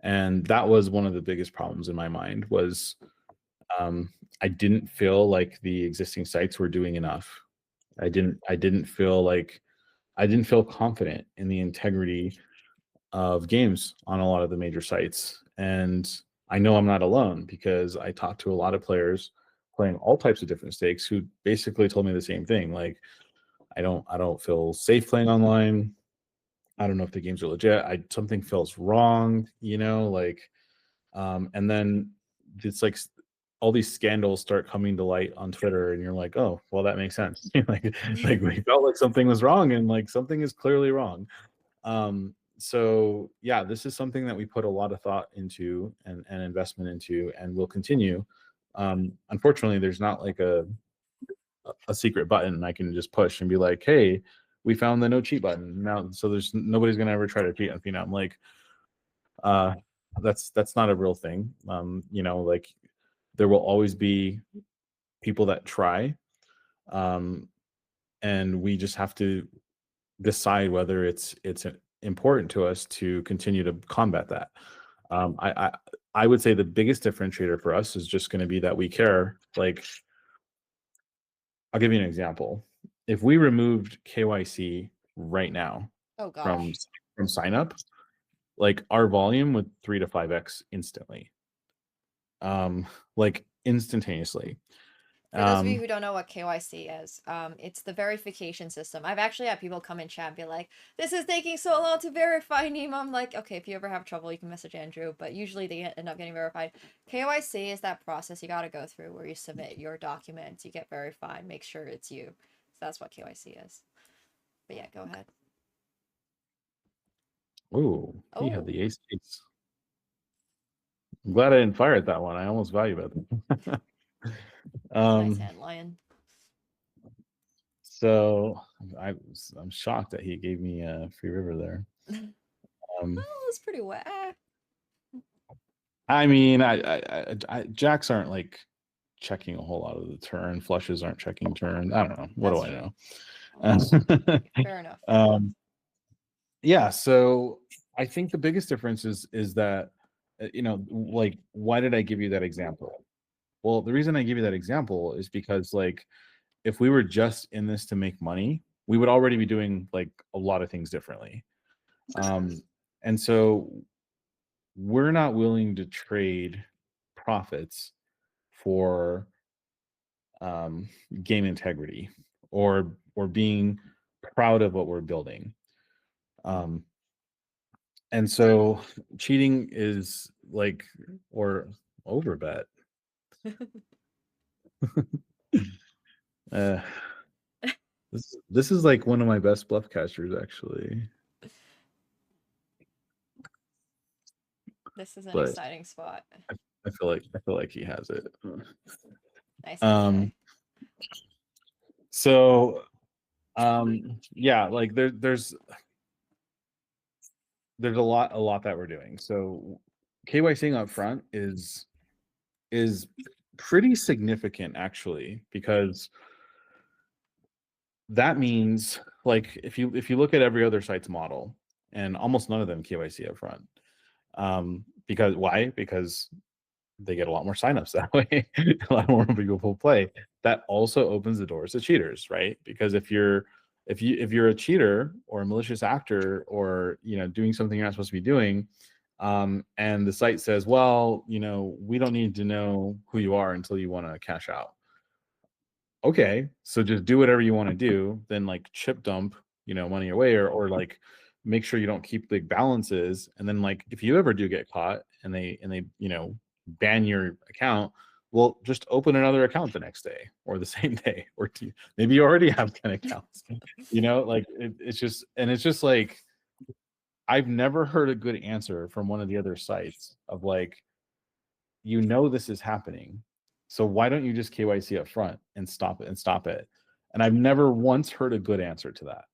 and that was one of the biggest problems in my mind was, um, I didn't feel like the existing sites were doing enough. I didn't feel like I didn't feel confident in the integrity of games on a lot of the major sites. And I know I'm not alone because I talked to a lot of players playing all types of different stakes who basically told me the same thing. Like, I don't feel safe playing online. I don't know if the games are legit. Something feels wrong, like and then it's like all these scandals start coming to light on Twitter, and you're like, oh, well, that makes sense. like we felt like something was wrong, and like something is clearly wrong. So yeah, this is something that we put a lot of thought into and investment into, and will continue. Unfortunately, there's not like a secret button I can just push and be like, hey, we found the no cheat button now, so there's nobody's gonna ever try to cheat on Phenom. Like, uh, that's not a real thing. Like there will always be people that try, um, and we just have to decide whether it's important to us to continue to combat that. I would say the biggest differentiator for us is just going to be that we care. Like, I'll give you an example. If we removed KYC right now Oh from gosh. from sign up, like our volume would 3 to 5x instantly, like instantaneously. For those of you Um, who don't know what KYC is, it's the verification system. I've actually had people come in chat and be like, "This is taking so long to verify Nemo." I'm like, "Okay, if you ever have trouble, you can message Andrew." But usually they end up getting verified. KYC is that process you got to go through where you submit your documents, you get verified, make sure it's you. So that's what KYC is. But yeah, go ahead. ooh, he had Oh, the ace. I'm glad I didn't fire at that one. I almost value it. it's a nice um, hand, Lion. so I'm shocked that he gave me a free river there. Well, Um, it's pretty wet. I mean, jacks aren't like checking a whole lot of the turn. Flushes aren't checking turn. I don't know. What do That's I true. know? Fair enough. Yeah. So I think the biggest difference is that like, why did I give you that example? Well, the reason I give you that example is because, like, if we were just in this to make money, we would already be doing like a lot of things differently. Um, and so we're not willing to trade profits for game integrity or being proud of what we're building. Um, and so cheating is like, or overbet. Uh, this is like one of my best bluff casters, actually. This is an But exciting spot. I feel like he has it. Nice hand Um, today. so yeah, like there's a lot that we're doing. So KYCing up front is pretty significant, actually, because that means, like, if you look at every other site's model, and almost none of them KYC up front. Because why? Because they get a lot more signups that way. A lot more people will play. That also opens the doors to cheaters, right? Because if you're a cheater or a malicious actor, or doing something you're not supposed to be doing, and the site says, well, we don't need to know who you are until you want to cash out. Okay, so just do whatever you want to do, then like chip dump money away, or like make sure you don't keep big balances, and then like if you ever do get caught and they ban your account, well, just open another account the next day or the same day, or maybe you already have 10 accounts. Like it's just like, I've never heard a good answer from one of the other sites of like, this is happening, so why don't you just KYC up front and stop it? And I've never once heard a good answer to that.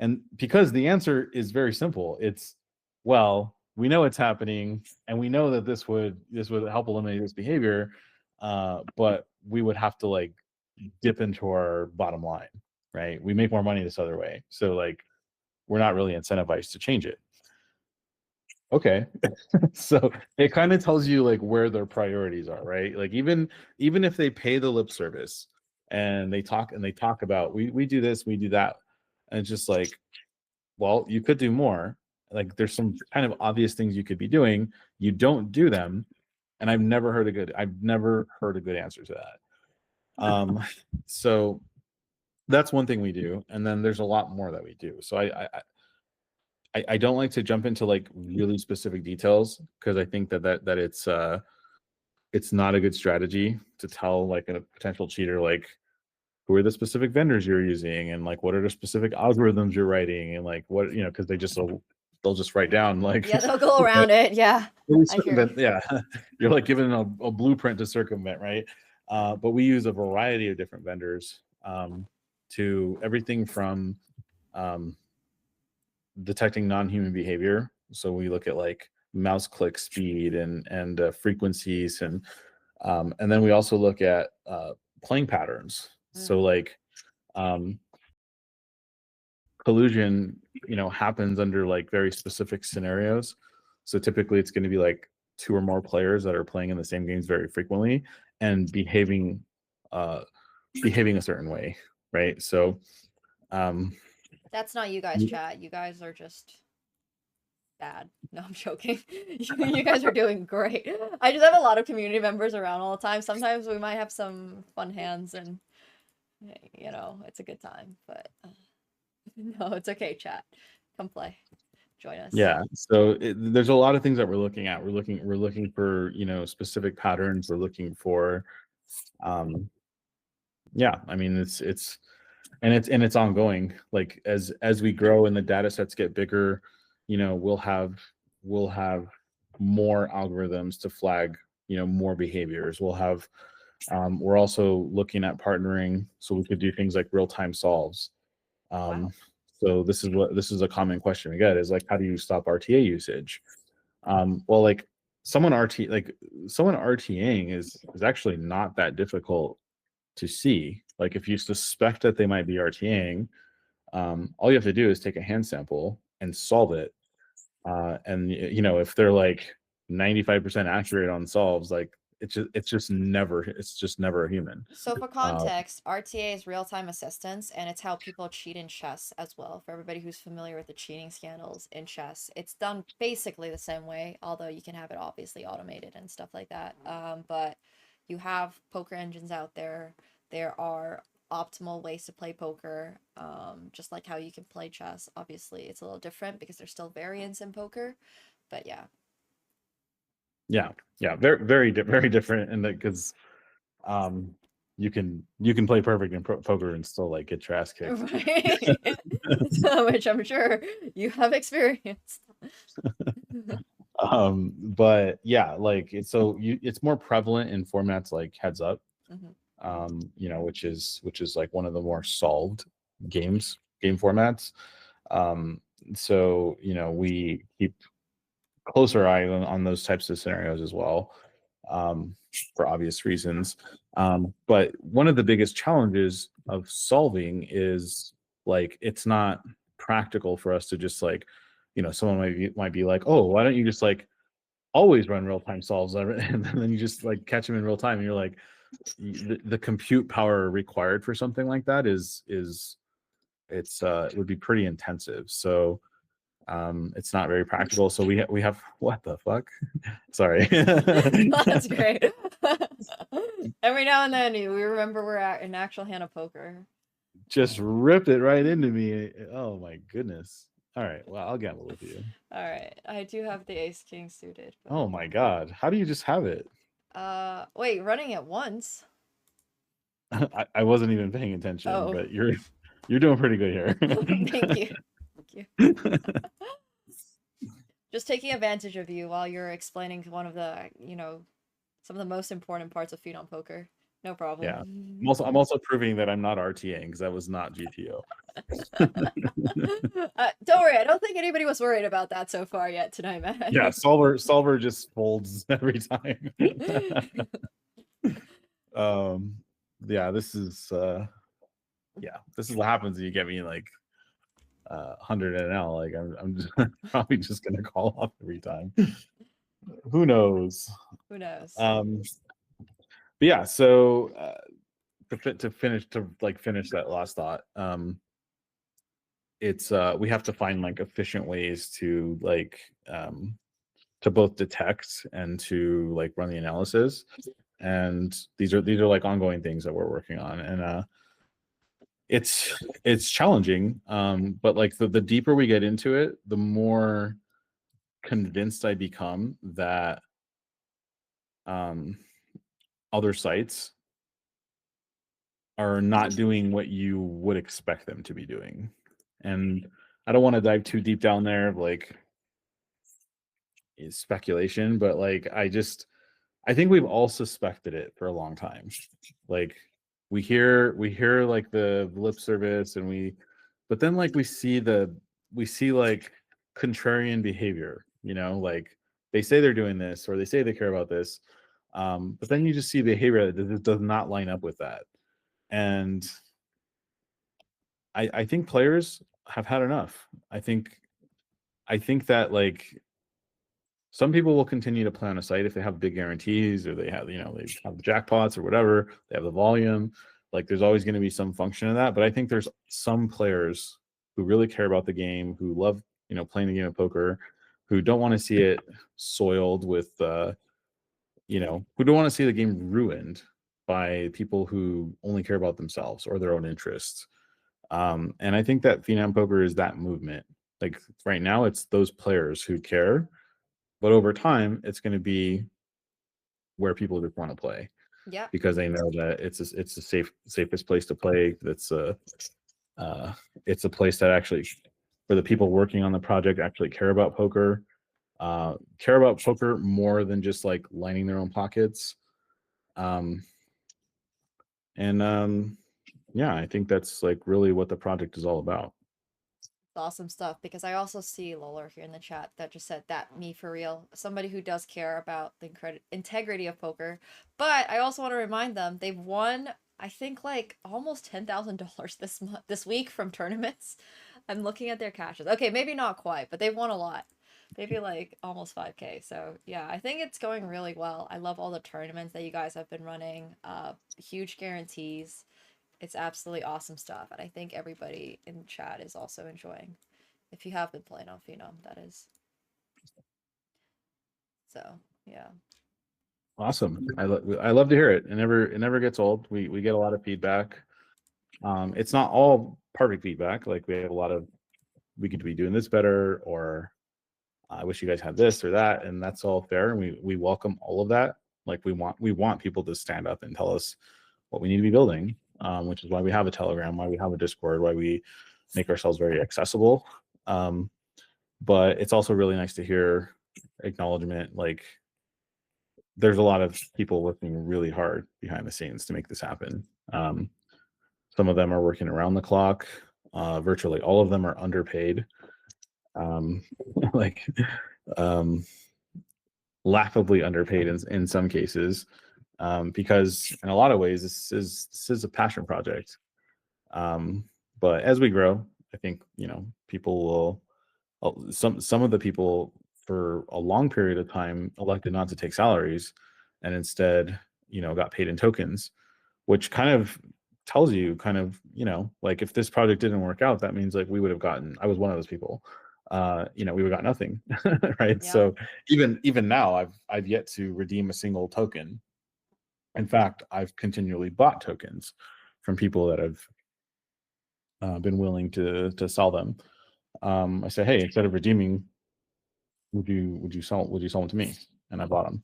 And because the answer is very simple, it's, well, we know it's happening, and we know that this would help eliminate this behavior, but we would have to like dip into our bottom line, right? We make more money this other way, so like we're not really incentivized to change it. Okay. So it kind of tells you like where their priorities are, right? Like, even if they pay the lip service and they talk about, we do this, we do that, And it's just like, well, you could do more. Like there's some kind of obvious things you could be doing. You don't do them. And I've never heard a good answer to that. So that's one thing we do. And then there's a lot more that we do. So I don't like to jump into like really specific details because I think that it's not a good strategy to tell like a potential cheater like who are the specific vendors you're using and like what are the specific algorithms you're writing and like what because they'll just write down like Yeah, they'll go around it. Yeah, I hear you. yeah, you're like giving a blueprint to circumvent, right? But we use a variety of different vendors to everything from um, detecting non-human behavior. So we look at like mouse click speed and frequencies and then we also look at playing patterns. So like um, collusion, happens under like very specific scenarios. So typically it's going to be like two or more players that are playing in the same games very frequently and uh, behaving a certain way, right? So um, That's not you guys, chat. You guys are just bad. No, I'm joking. You guys are doing great. I just have a lot of community members around all the time. Sometimes we might have some fun hands and it's a good time, but no, it's okay, chat. Come play. Join us. yeah, so there's a lot of things that we're looking at. We're looking for specific patterns. We're looking for yeah, I mean it's ongoing. Like as we grow and the data sets get bigger, we'll have more algorithms to flag more behaviors. We're also looking at partnering so we could do things like real-time solves. Wow. So this is a common question we get is like, how do you stop RTA usage? Well, like someone RTAing is actually not that difficult to see. Like if you suspect that they might be RTAing, all you have to do is take a hand sample and solve it. And if they're like 95% accurate on solves, like it's just never a human. So for Uh, context, RTA is real-time assistance, and it's how people cheat in chess as well. For everybody who's familiar with the cheating scandals in chess, it's done basically the same way, although you can have it obviously automated and stuff like that. But you have poker engines out there. There are optimal ways to play poker, just like how you can play chess. Obviously, it's a little different because there's still variance in poker, but yeah. yeah, very very different, and because um, you can play perfect in poker and still like get your ass kicked. Right. Which I'm sure you have experienced. But yeah, like it's more prevalent in formats like Heads Up, Mhm. which is like one of the more solved game formats. So we keep closer eye on those types of scenarios as well, for obvious reasons. But one of the biggest challenges of solving is like it's not practical for us to just like, someone might be like, oh, why don't you just like always run real time solves, and then you just like catch them in real time, and you're like, the compute power required for something like that it would be pretty intensive. So it's not very practical. So we have what the fuck? Sorry. That's great. Every now and then we remember we're at an actual hand of poker. Just ripped it right into me. Oh my goodness. All right. Well, I'll gamble with you. All right, I do have the ace king suited. Oh my god. How do you just have it? Wait, running at once. I wasn't even paying attention, Oh, but you're doing pretty good here. thank you. Thank you. Just taking advantage of you while you're explaining one of the, some of the most important parts of Phenom Poker. No problem. Yeah. I'm also proving that I'm not RTAing because that was not GTO. Don't worry, I don't think anybody was worried about that so far yet tonight, man. Yeah, solver just folds every time. um yeah, this is what happens when you get me like 100 NL. Like I'm just probably just gonna call off every time. Who knows? Who knows? But yeah, so to finish that last thought, it's we have to find like efficient ways to like to both detect and to like run the analysis. And these are like ongoing things that we're working on. And it's challenging. But like the deeper we get into it, the more convinced I become that um other sites are not doing what you would expect them to be doing. And I don't want to dive too deep down there, like speculation, but like I think we've all suspected it for a long time. Like we hear like the lip service and but then like we see like contrarian behavior, like they say they're doing this or they say they care about this. But then you just see behavior that does not line up with that. And I think players have had enough. I think that like some people will continue to play on a site if they have big guarantees or they have, they have the jackpots or whatever, they have the volume. Like there's always going to be some function of that. But I think there's some players who really care about the game, who love, playing the game of poker, who don't want to see it soiled with, who don't want to see the game ruined by people who only care about themselves or their own interests. And I think that Phenom Poker is that movement. Like right now, it's those players who care, but over time, it's going to be where people just want to play Yep. because they know that it's a safest place to play. Uh, it's a place that actually, for the people working on the project, actually care about poker more than just like lining their own pockets. Um, and yeah, I think that's like really what the project is all about. Awesome stuff, because I also see Lola here in the chat that just said that me for real, somebody who does care about the integrity of poker. But I also want to remind them they've won, I think, like almost $10,000 this week from tournaments. I'm looking at their cashes. Okay, maybe not quite, but they've won a lot. Maybe like almost 5K. So yeah, I think it's going really well. I love all the tournaments that you guys have been running. Huge guarantees. It's absolutely awesome stuff, and I think everybody in chat is also enjoying. If you have been playing on Phenom, that is. So yeah, Awesome. I love to hear it. It never gets old. We get a lot of feedback. It's not all perfect feedback. Like we have a lot of we could be doing this better, or I wish you guys had this or that, and that's all fair. And we welcome all of that. Like we want people to stand up and tell us what we need to be building, which is why we have a Telegram, why we have a Discord, why we make ourselves very accessible. But it's also really nice to hear acknowledgement. Like there's a lot of people working really hard behind the scenes to make this happen. Some of them are working around the clock. Virtually all of them are underpaid. Um, like um, laughably underpaid in some cases, because in a lot of ways this is a passion project. But as we grow, I think people will. Some of the people for a long period of time elected not to take salaries, and instead got paid in tokens, which kind of tells you like if this project didn't work out, that means like we would have gotten. I was one of those people. We would got nothing, right? yeah, So even now, I've yet to redeem a single token. In fact, I've continually bought tokens from people that have been willing to sell them. I say, hey, instead of redeeming, would you sell them to me? And I bought them.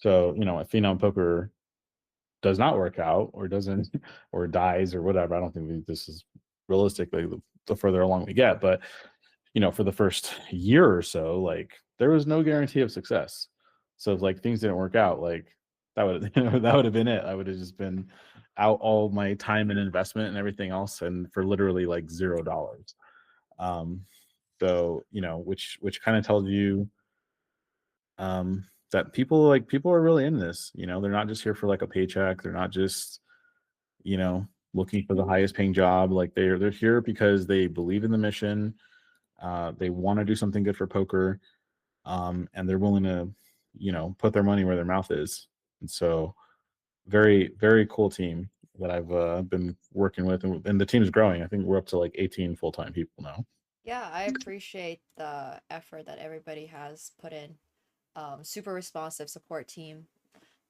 So if Phenom Poker does not work out or doesn't or dies or whatever, I don't think this is realistically the further along we get. But for the first year or so, like there was no guarantee of success. So if like things didn't work out, like that would that would have been it. I would have just been out all my time and investment and everything else, and for literally like $0. Um, so which kind of tells you that people are really in this. They're not just here for like a paycheck. They're not just you know looking for the highest paying job. Like they're here because they believe in the mission. They want to do something good for poker, and they're willing to put their money where their mouth is. And so very very cool team. that I've been working with, and the team is growing. I think we're up to like 18 full-time people now. Yeah, I appreciate the effort that everybody has put in. Super responsive support team.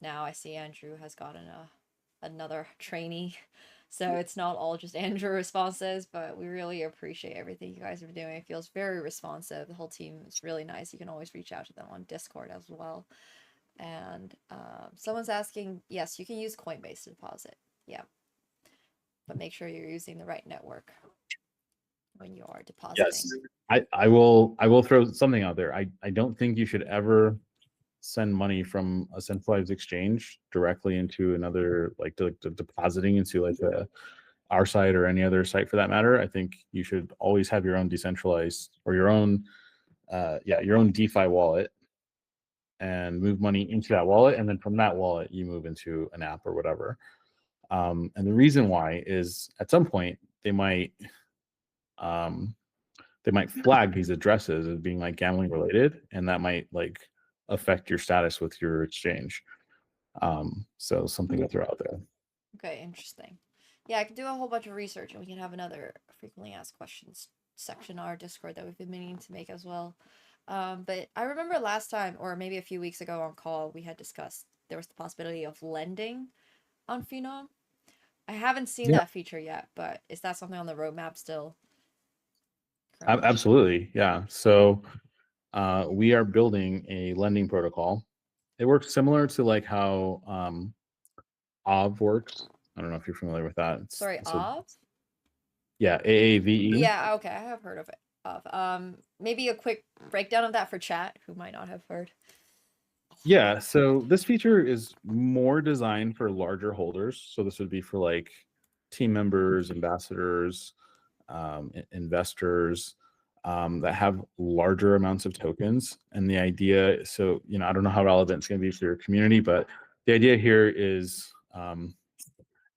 Now I see Andrew has gotten another trainee. So it's not all just Andrew responses, but we really appreciate everything you guys are doing. It feels very responsive. The whole team is really nice. You can always reach out to them on Discord as well. And someone's asking, yes, you can use Coinbase to deposit. Yeah, but make sure you're using the right network when you are Yes, depositing. I will throw something out there. I don't think you should ever send money from a centralized exchange directly into another, like to depositing into like our site or any other site for that matter. I think you should always have your own decentralized or your own your own DeFi wallet and move money into that wallet, and then from that wallet you move into an app or whatever. And the reason why is at some point um, they might flag these addresses as being like gambling related, and that might like affect your status with your exchange. So something to throw out there. Okay, interesting. Yeah, I can do a whole bunch of research and we can have another frequently asked questions section on our Discord that we've been meaning to make as well. But I remember last time, or maybe a few weeks ago on call, we had discussed there was the possibility of lending on Phenom. I haven't seen Yeah, that feature yet, but is that something on the roadmap still currently? absolutely. Yeah. So we are building a lending protocol. It works similar to like how OV works. I don't know if you're familiar with that. Sorry, So Av? yeah, AAVE. Yeah, okay, I have heard of it. Maybe a quick breakdown of that for chat, who might not have heard. Yeah, so this feature is more designed for larger holders. So this would be for like team members, ambassadors, investors that have larger amounts of tokens. And the idea, so I don't know how relevant it's going to be for your community, but the idea here is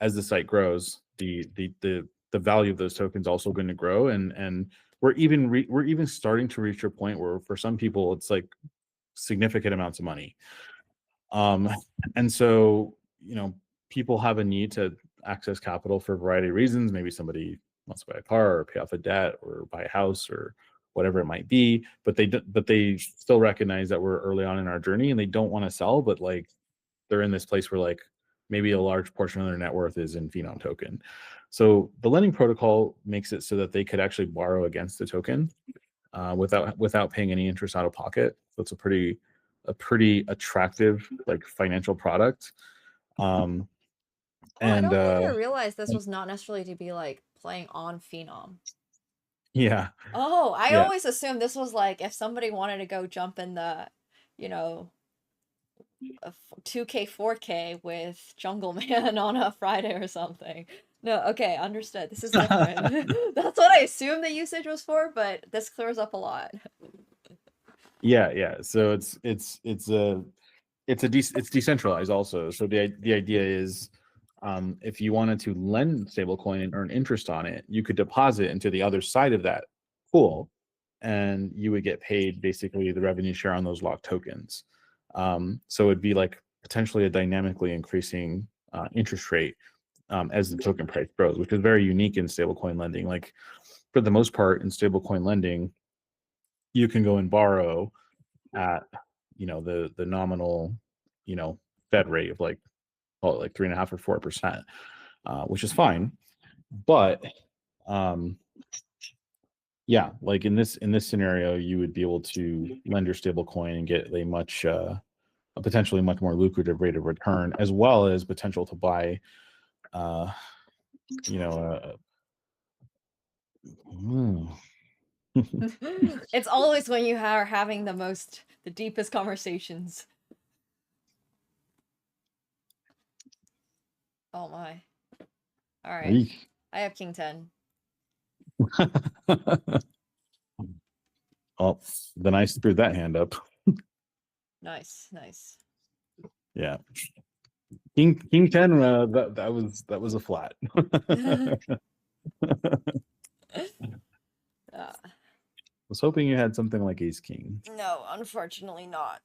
as the site grows, the value of those tokens also going to grow, and we're even starting to reach a point where for some people it's like significant amounts of money. Um, and so, people have a need to access capital for a variety of reasons. Maybe somebody wants to buy a car or pay off a debt or buy a house or whatever it might be, but they still recognize that we're early on in our journey and they don't want to sell, but like they're in this place where like maybe a large portion of their net worth is in Phenom token. So the lending protocol makes it so that they could actually borrow against the token without paying any interest out of pocket. So it's a pretty attractive like financial product. Um, Oh, I and don't think I realized this was not necessarily to be like playing on Phenom. yeah, Oh, I yeah. always assumed this was like if somebody wanted to go jump in the, you know, 2K, 4K with Jungle Man on a Friday or something. No, okay, understood. This is different. That's what I assumed the usage was for, but this clears up a lot. Yeah. So it's decentralized also. So the idea is, if you wanted to lend stablecoin and earn interest on it, you could deposit into the other side of that pool, and you would get paid basically the revenue share on those locked tokens. So it'd be like potentially a dynamically increasing interest rate as the token price grows, which is very unique in stablecoin lending. Like for the most part, in stablecoin lending, you can go and borrow at the nominal Fed rate of like call it like 3.5 or 4%, which is fine. But um, yeah, like in this scenario, you would be able to lend your stable coin and get a potentially much more lucrative rate of return, as well as potential to buy uh, you know uh, It's always when you are having the deepest conversations. Oh my. All right. I have King 10. well, then I screwed that hand up. Nice, nice. Yeah, King 10. That was a flat. uh, Was hoping you had something like Ace King. no, unfortunately not.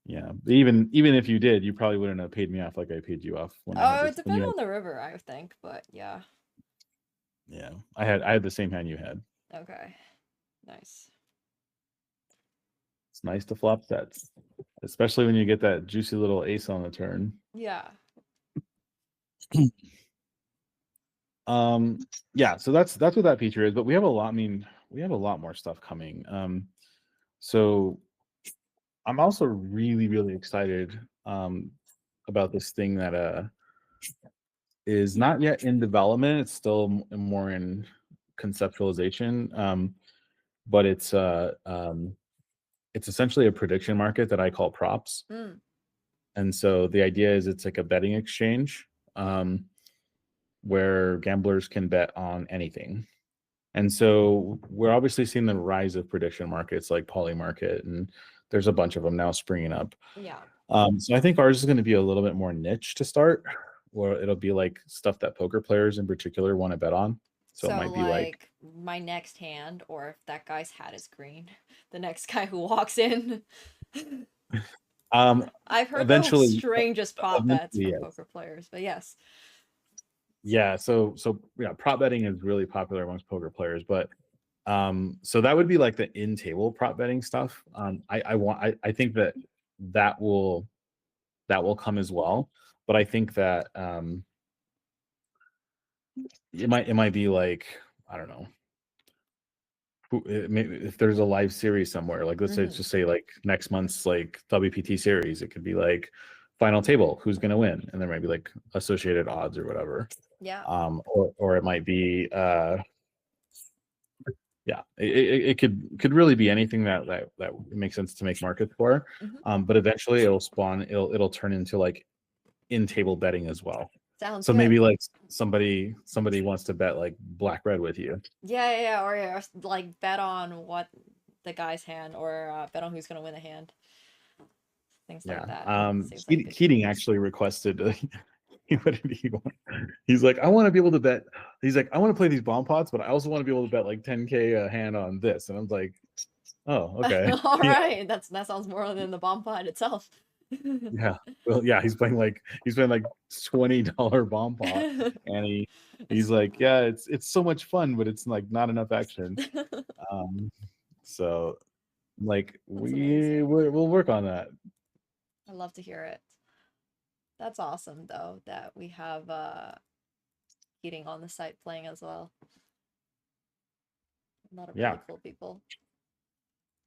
Yeah. Even if you did, you probably wouldn't have paid me off like I paid you off when I had Oh, it this when depends you had. on the river, I think, but yeah. Yeah. I had the same hand you had. Okay. Nice. It's nice to flop sets, especially when you get that juicy little ace on the turn. Yeah. Um, yeah, so that's what that feature is, but we have a lot, I mean, we have a lot more stuff coming. So I'm also really, really excited about this thing that is not yet in development. It's still more in conceptualization. But it's essentially a prediction market that I call props. Mm. And so the idea is it's like a betting exchange where gamblers can bet on anything. And so we're obviously seeing the rise of prediction markets like Polymarket, and there's a bunch of them now springing up. Yeah. So I think ours is going to be a little bit more niche to start, where it'll be like stuff that poker players in particular want to bet on. So it So might be like, like my next hand, or if that guy's hat is green, the next guy who walks in. um, I've heard the eventually, strangest prop bets eventually, from yes. poker players, but yes. Yeah, so yeah, prop betting is really popular amongst poker players, but so that would be like the in-table prop betting stuff. I think that will that will come as well, but I think that it might be like, I don't know, maybe if there's a live series somewhere, like let's say, Hmm. just say like next month's like WPT series, it could be like final table, who's going to win, and there might be like associated odds or whatever. Yeah. Or it might be yeah, it could really be anything that makes sense to make markets for. Hmm. But eventually it'll turn into like in table betting as well. Sounds So good. maybe like somebody wants to bet like black red with you. Yeah, yeah, yeah, or yeah, like bet on what the guy's hand, or bet on who's gonna win the hand. Things like Yeah. that. Seems like good. Keating actually requested what did he want? He's like, I want to be able to bet. He's like, I want to play these bomb pots, but I also want to be able to bet like 10K a hand on this. And I was like, oh, okay. All Yeah. right, that sounds more than the bomb pot itself. Yeah. Well, yeah, he's playing like $20 bomb pot, and he's It's like, yeah, it's so much fun, but it's like not enough action. Um, so like That's amazing. we'll work on that. I love to hear it. That's awesome though that we have Heating on the site playing as well. A lot of really Yeah, cool people.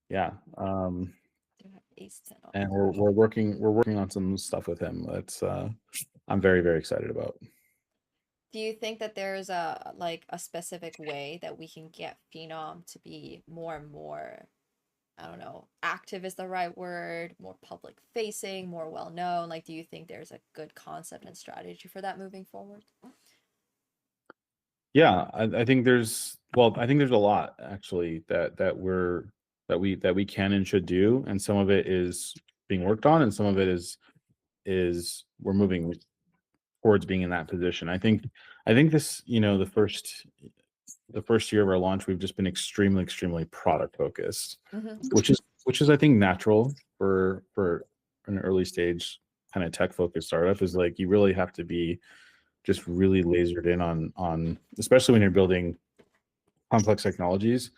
yeah. Do have Ace 10 on And the we're working on some stuff with him. That's I'm very, very excited about. Do you think that there's a like a specific way that we can get Phenom to be more and more, I don't know, active is the right word, more public facing, more well known? Like, do you think there's a good concept and strategy for that moving forward? Yeah, I think there's a lot actually that we can and should do, and some of it is being worked on, and some of it is we're moving towards being in that position. I think this, the first year of our launch, we've just been extremely, extremely product focused, Mm-hmm. which is I think natural for an early stage kind of tech focused startup. Is like you really have to be just really lasered in on especially when you're building complex technologies.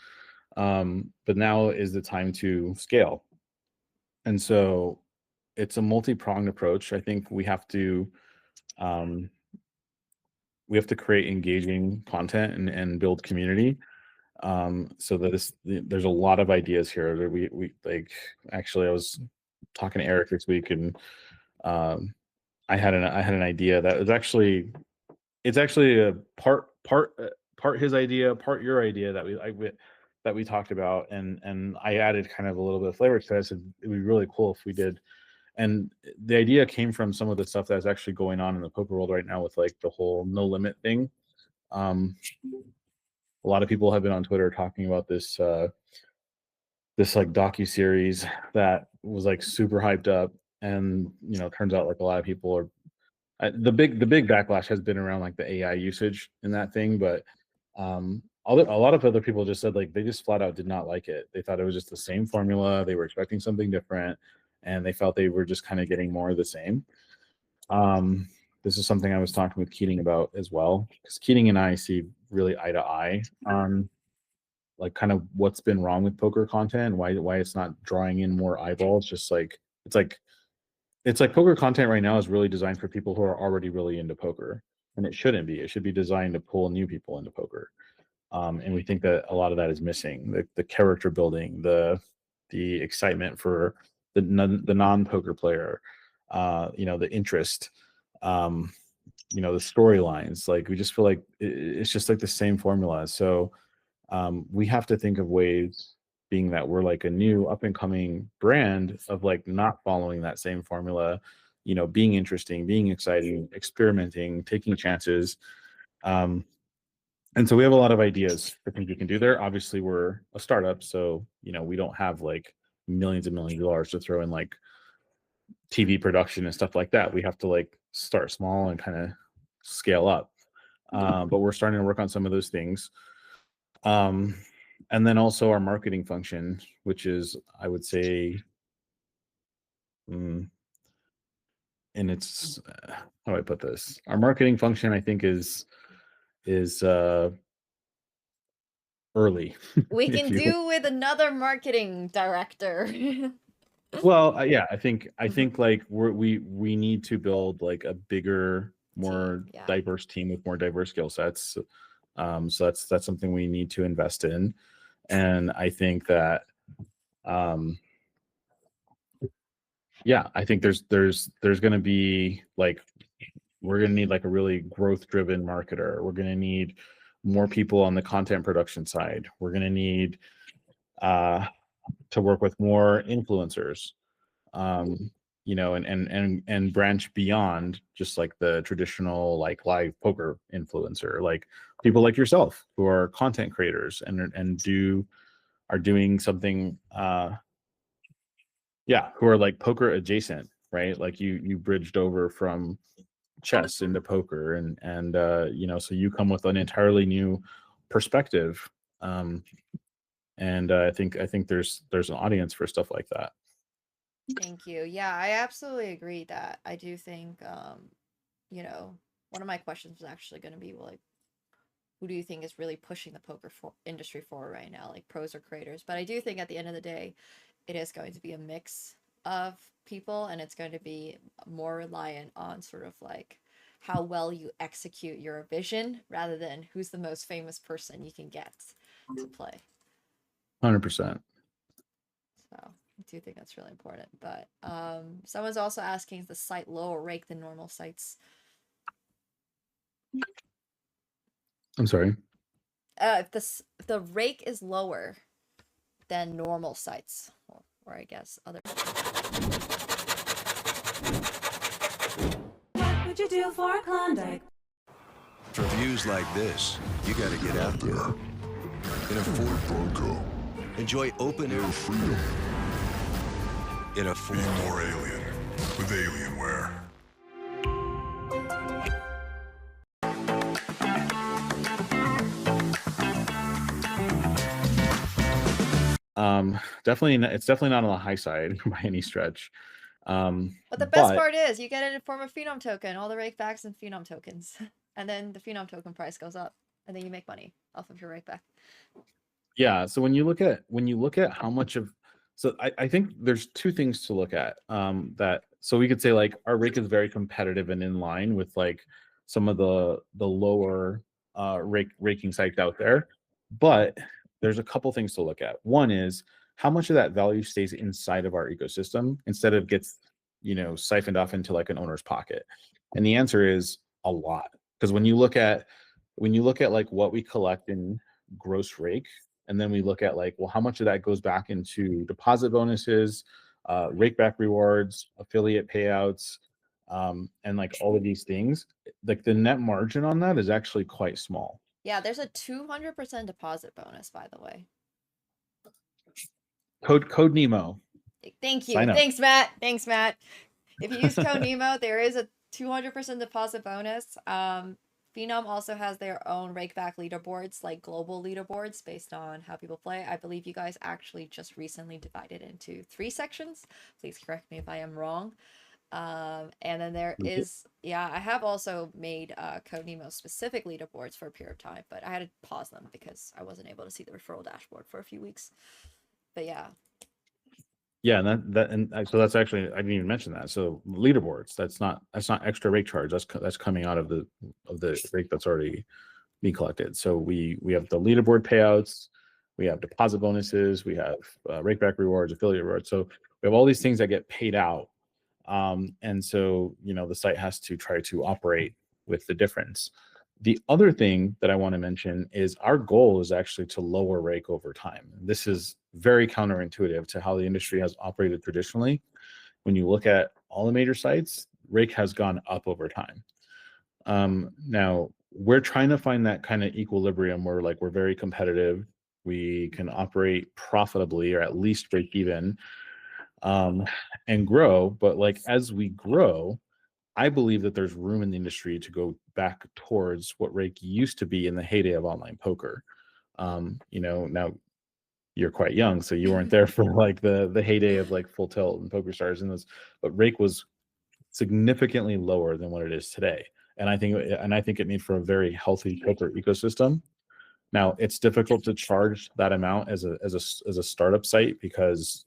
But now is the time to scale, and so it's a multi-pronged approach. I think um, we have to create engaging content and build community. So that there's a lot of ideas here that we like. Actually, I was talking to Eric this week, and um, I had an idea that was actually it's actually a part his idea, part your idea that we talked about, and I added kind of a little bit of flavor to it. I said it'd be really cool if we did. And the idea came from some of the stuff that's actually going on in the poker world right now with like the whole no limit thing. Um, a lot of people have been on Twitter talking about this like docu series that was like super hyped up, and turns out like a lot of people are the big backlash has been around like the AI usage in that thing, but a lot of other people just said like they just flat out did not like it. They thought it was just the same formula. They were expecting something different, and they felt they were just kind of getting more of the same. This is something I was talking with Keating about as well, because Keating and I see really eye to eye on like kind of what's been wrong with poker content, why it's not drawing in more eyeballs. Just like it's like poker content right now is really designed for people who are already really into poker, and it shouldn't be. It should be designed to pull new people into poker. And we think that a lot of that is missing. The character building, the excitement for the non poker player, the interest, um, the storylines. Like we just feel like it's just like the same formula. So we have to think of ways, being that we're like a new up and coming brand, of like not following that same formula, being interesting, being exciting, experimenting, taking chances. And so we have a lot of ideas for things we can do there. Obviously, we're a startup, so we don't have like millions and millions of dollars to throw in like TV production and stuff like that. We have to like start small and kind of scale up. But we're starting to work on some of those things. And then also our marketing function, which is, I would say, and it's how do I put this? Our marketing function, I think, is early. We if can you do with another marketing director. Well, yeah, I think like we need to build like a bigger, more Team, yeah. diverse team with more diverse skill sets. So that's something we need to invest in, and I think that, yeah, I think there's going to be like, we're going to need like a really growth driven marketer. We're going to need more people on the content production side. We're going to need to work with more influencers, and branch beyond just like the traditional like live poker influencer, like people like yourself who are content creators and are doing something, who are like poker adjacent, right? Like you bridged over from chess into poker, and so you come with an entirely new perspective. And I think there's an audience for stuff like that. Thank you. Yeah, I absolutely agree that I do think, one of my questions was actually going to be, well, like, who do you think is really pushing the industry forward right now, like pros or creators? But I do think at the end of the day, it is going to be a mix of people, and it's going to be more reliant on sort of like how well you execute your vision rather than who's the most famous person you can get to play. 100%. So I do think that's really important. But someone's also asking, is the site lower rake than normal sites? I'm sorry. If the rake is lower than normal sites, or I guess other. What would you do for a Klondike? For views like this, you gotta get out there. In a Ford Bronco. Enjoy open air freedom. In a Ford. Be more alien with Alienware. It's definitely not on the high side by any stretch. But the best part is you get it in form of Phenom token, all the rake backs and Phenom tokens. And then the Phenom token price goes up, and then you make money off of your rake back. Yeah, so when you look at how much of, so I think there's two things to look at, that, so we could say like our rake is very competitive and in line with like some of the lower raking sites out there, but there's a couple things to look at. One is how much of that value stays inside of our ecosystem instead of gets siphoned off into like an owner's pocket, and the answer is a lot. Because when you look at like what we collect in gross rake, and then we look at like, well, how much of that goes back into deposit bonuses, rake back rewards, affiliate payouts, and like all of these things, like the net margin on that is actually quite small. Yeah, there's a 200% deposit bonus, by the way. Code Nemo. Thank you. Sign up. Thanks, Matt. Thanks, Matt. If you use code Nemo, there is a 200% deposit bonus. Phenom Phenom also has their own rakeback leaderboards, like global leaderboards based on how people play. I believe you guys actually just recently divided into 3 sections. Please correct me if I am wrong. And then there is, yeah, I have also made Code Nemo specific leaderboards for a period of time, but I had to pause them because I wasn't able to see the referral dashboard for a few weeks. But yeah. Yeah, and so that's actually, I didn't even mention that. So leaderboards, that's not extra rake charge. That's coming out of the rake that's already being collected. So we have the leaderboard payouts, we have deposit bonuses, we have rakeback rewards, affiliate rewards. So we have all these things that get paid out. And so, you know, the site has to try to operate with the difference. The other thing that I want to mention is our goal is actually to lower rake over time. This is very counterintuitive to how the industry has operated traditionally. When you look at all the major sites, rake has gone up over time. Now we're trying to find that kind of equilibrium where like we're very competitive, we can operate profitably or at least break even, and grow. But like as we grow, I believe that there's room in the industry to go back towards what rake used to be in the heyday of online poker. You know, now you're quite young, so you weren't there for like the heyday of like Full Tilt and Poker Stars and those, but rake was significantly lower than what it is today. And I think it made for a very healthy poker ecosystem. Now it's difficult to charge that amount as a startup site because,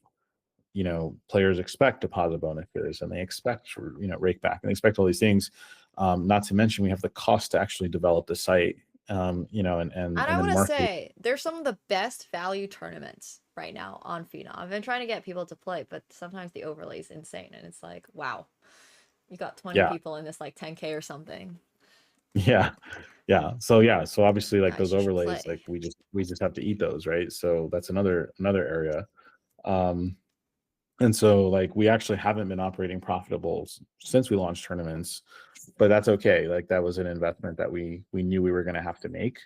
you know, players expect deposit bonuses and they expect, you know, rake back and they expect all these things. Not to mention we have the cost to actually develop the site, you know, and And I then want to market. say, there's some of the best value tournaments right now on Phenom. I've been trying to get people to play, but sometimes the overlay is insane. And it's like, wow, you got 20 Yeah. people in this like 10K or something. Yeah. So obviously like Guys, those you should overlays, play. like we just have to eat those, right? So that's another area. And so like we actually haven't been operating profitable since we launched tournaments, but that's okay. Like that was an investment that we knew we were going to have to make,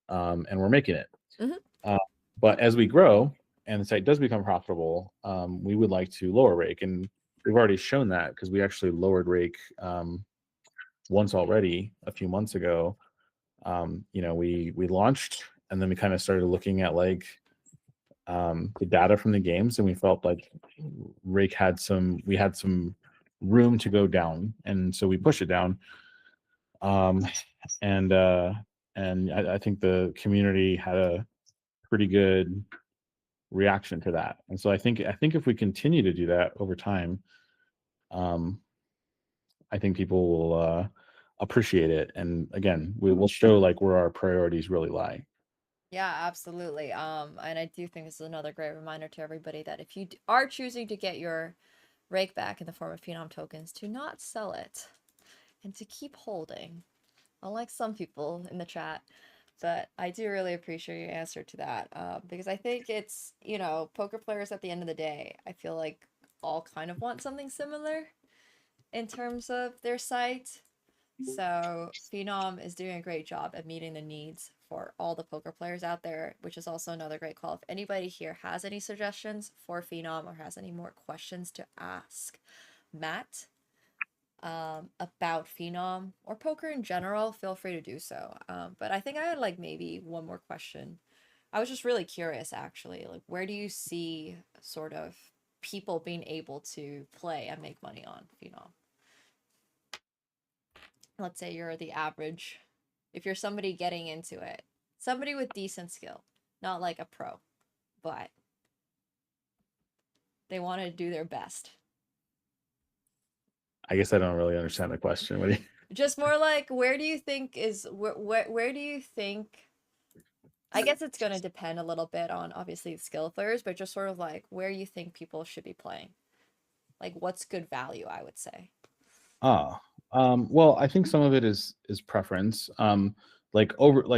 and we're making it. Mhm. But as we grow and the site does become profitable, we would like to lower rake, and we've already shown that because we actually lowered rake once already a few months ago. You know, we launched and then we kind of started looking at like the data from the games, and we felt like rake had some room to go down, and so we pushed it down. And I think the community had a pretty good reaction to that, and so I think if we continue to do that over time, I think people will appreciate it, and again we will show like where our priorities really lie. Yeah, absolutely. And I do think this is another great reminder to everybody that if you are choosing to get your rake back in the form of Phenom tokens, to not sell it and to keep holding, unlike some people in the chat. But I do really appreciate your answer to that, because I think it's, you know, poker players at the end of the day, I feel like all kind of want something similar in terms of their site. So Phenom is doing a great job at meeting the needs for all the poker players out there, which is also another great call. If anybody here has any suggestions for Phenom or has any more questions to ask Matt about Phenom or poker in general, feel free to do so. But I think I had like maybe one more question. I was just really curious actually, like where do you see sort of people being able to play and make money on Phenom? Let's say you're the average, if you're somebody getting into it, somebody with decent skill, not like a pro, but they want to do their best. I guess I don't really understand the question. What do you... Just more like, where do you think is where do you think, I guess it's going to depend a little bit on obviously the skill players, but just sort of like where you think people should be playing, like what's good value, I would say. Well, I think some of it is preference. Like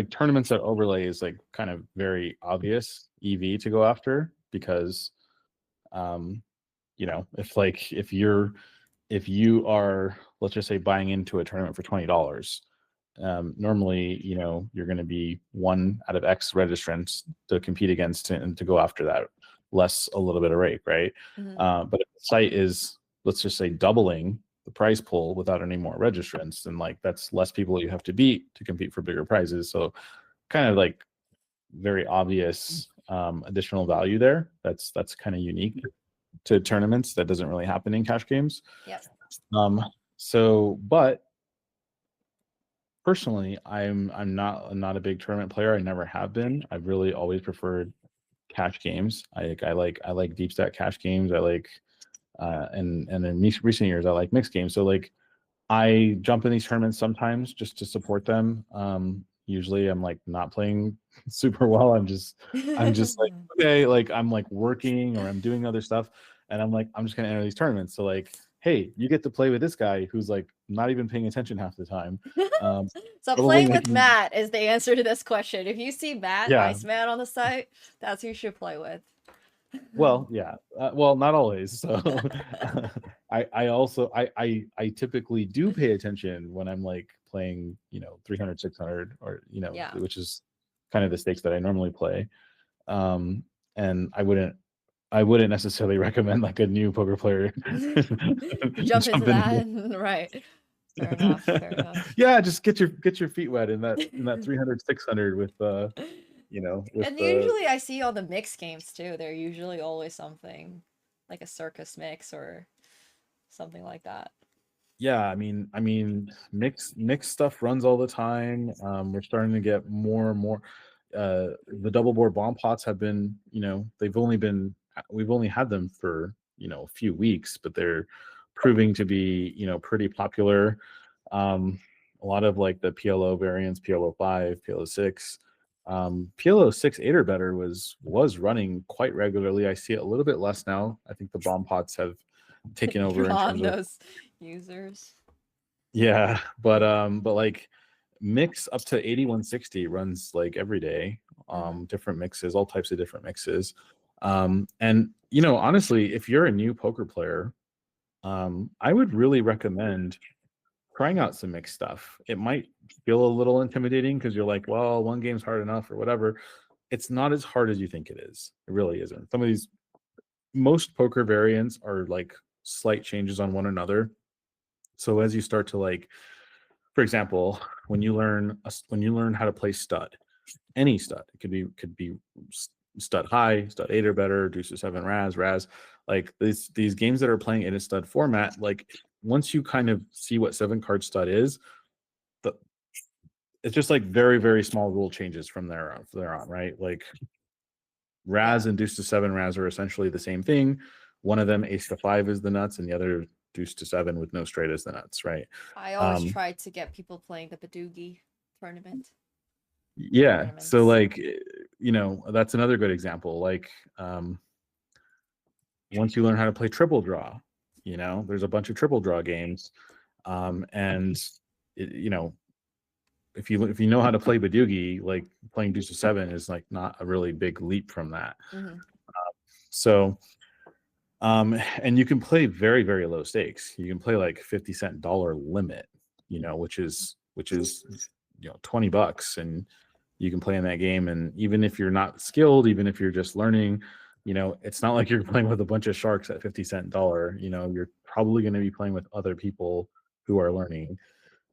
tournaments that overlay is like kind of very obvious EV to go after because, you know, if you are, let's just say, buying into a tournament for $20, normally, you know, you're going to be one out of X registrants to compete against and to go after that, less a little bit of rake, right? Mm-hmm. But if the site is, let's just say, doubling the prize pool without any more registrants, and like that's less people you have to beat to compete for bigger prizes. So kind of like very obvious additional value there. That's kind of unique to tournaments. That doesn't really happen in cash games. Yep. But personally, I'm not a big tournament player. I never have been. I've really always preferred cash games. I like deep stack cash games. I like and in recent years I like mixed games. So like I jump in these tournaments sometimes just to support them. Usually I'm like not playing super well. I'm just like, okay, like I'm like working or I'm doing other stuff, and I'm like, I'm just gonna enter these tournaments. So like, hey, you get to play with this guy who's like not even paying attention half the time. So playing with Matt is the answer to this question. If you see Matt, Iceman on the site, that's who you should play with. Well, yeah. Well, not always. So I also I typically do pay attention when I'm like playing, 300, 600, or which is kind of the stakes that I normally play. And I wouldn't necessarily recommend like a new poker player jump into that. Right. Fair enough. Fair enough. Yeah, just get your feet wet in that 300, 600 with and usually I see all the mixed games too. They're usually always something like a circus mix or something like that. Yeah, I mean, mixed stuff runs all the time. We're starting to get more and more. The double board bomb pots have been, we've only had them for a few weeks, but they're proving to be pretty popular. A lot of like the PLO variants, PLO 5, PLO 6. PLO 6 8 or better was running quite regularly. I see it a little bit less now. I think the bomb pots have taken over in terms those users. Yeah, but like mix up to 8160 runs like every day. Different mixes, all types of different mixes. And honestly, if you're a new poker player, I would really recommend trying out some mixed stuff. It might feel a little intimidating because you're like, well, one game's hard enough or whatever. It's not as hard as you think it is. It really isn't. Most poker variants are like slight changes on one another. So as you start to like, for example, when you learn how to play stud, any stud, it could be stud high, stud 8 or better, deuce to 7, raz, like these games that are playing in a stud format, like once you kind of see what 7 card stud is, it's just like very, very small rule changes from there on, right? Like raz and deuce to 7 raz are essentially the same thing. One of them, ace to 5, is the nuts, and the other, deuce to 7 with no straight, is the nuts, right? I always try to get people playing the Badoogie tournament. Yeah, so like that's another good example. Like once you learn how to play triple draw, there's a bunch of triple draw games, and if you know how to play Badoogie, like playing deuce to 7 is like not a really big leap from that. So and you can play very, very low stakes. You can play like 50-cent dollar limit, which is $20, and you can play in that game. And even if you're not skilled, even if you're just learning, it's not like you're playing with a bunch of sharks at 50-cent dollar. You're probably going to be playing with other people who are learning.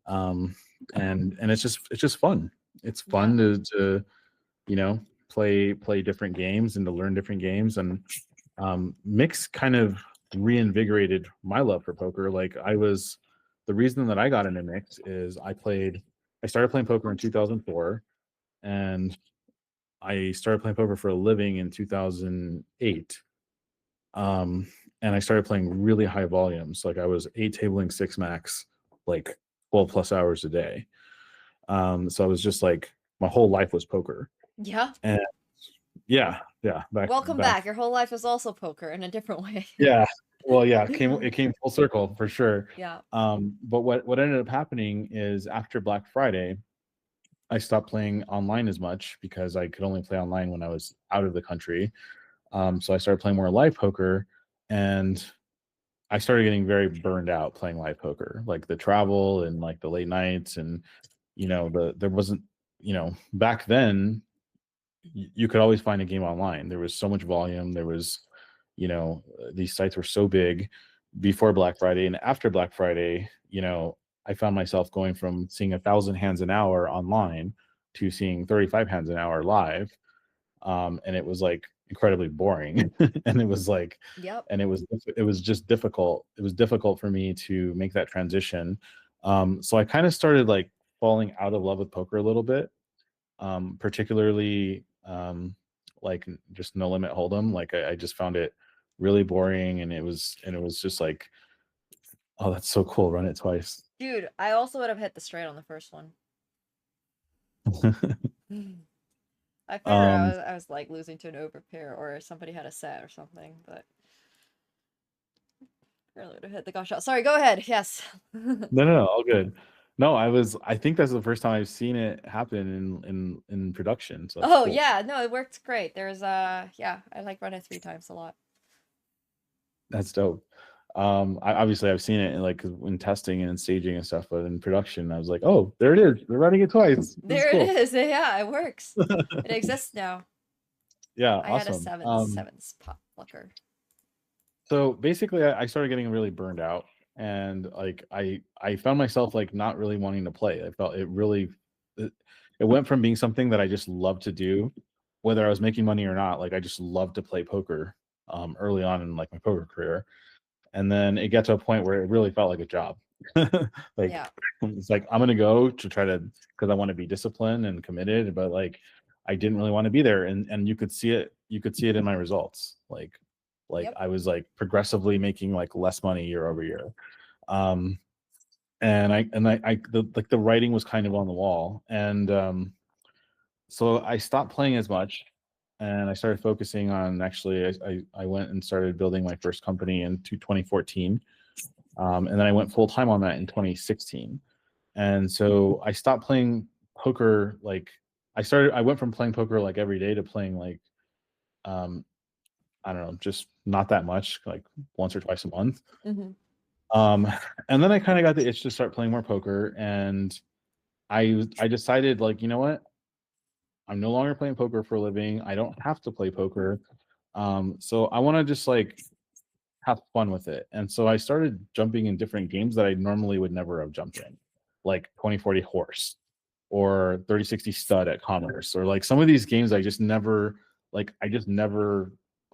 And it's just fun. It's fun to play different games and to learn different games. And mix kind of reinvigorated my love for poker. Like the reason that I got into mix is I started playing poker in 2004, and I started playing poker for a living in 2008. And I started playing really high volumes. Like I was 8 tabling 6 max, like 12 plus hours a day. So I was just like, my whole life was poker. Yeah. And yeah. Welcome back. Your whole life is also poker in a different way. Yeah. Well, yeah, it came full circle for sure. Yeah. But what ended up happening is after Black Friday, I stopped playing online as much because I could only play online when I was out of the country. So I started playing more live poker, and I started getting very burned out playing live poker, like the travel and like the late nights, and there wasn't, back then you could always find a game online. There was so much volume. There was, these sites were so big. before Black Friday, and after Black Friday, you know, I found myself going from seeing 1,000 hands an hour online to seeing 35 hands an hour live. And it was like incredibly boring. And it was like, Yep. and it was just difficult. It was difficult for me to make that transition. So I kind of started like falling out of love with poker a little bit, particularly like just no limit hold'em. Like I just found it really boring, and it was just like, oh, that's so cool. Run it twice. Dude, I also would have hit the straight on the first one. I figured um, I was like losing to an overpair or somebody had a set or something, but really would have hit the gosh shot. Sorry, go ahead. Yes. no, all good. No, I think that's the first time I've seen it happen in production. So that's Oh cool. yeah, no, it worked great. There's yeah, I like run it 3 times a lot. That's dope. Obviously I've seen it in, like, in testing and staging and stuff, but in production, I was like, oh, there it is. They're running it twice. There it is. Yeah, it works. It exists now. Yeah, I had a awesome. sevens pop flucker. So basically, I started getting really burned out, and like I found myself like not really wanting to play. I felt it, it went from being something that I just loved to do, whether I was making money or not. Like I just loved to play poker early on in like my poker career, and then it got to a point where it really felt like a job. Like Yeah. it's like I'm gonna go to try to, because I want to be disciplined and committed, but like I didn't really want to be there, and you could see it in my results. Like Yep. I was like progressively making like less money year over year. And the writing was kind of on the wall, and so I stopped playing as much, and I started focusing on, actually I went and started building my first company in 2014, and then I went full time on that in 2016. And so I stopped playing poker. Like I went from playing poker like every day to playing like um I don't know, just not that much, like once or twice a month. Mm-hmm. And then I kind of got the itch to start playing more poker, and I decided, like, you know what? I'm no longer playing poker for a living. I don't have to play poker. So I want to just like have fun with it. And so I started jumping in different games that I normally would never have jumped in, like 2040 Horse or 3060 Stud at Commerce, or like some of these games I just never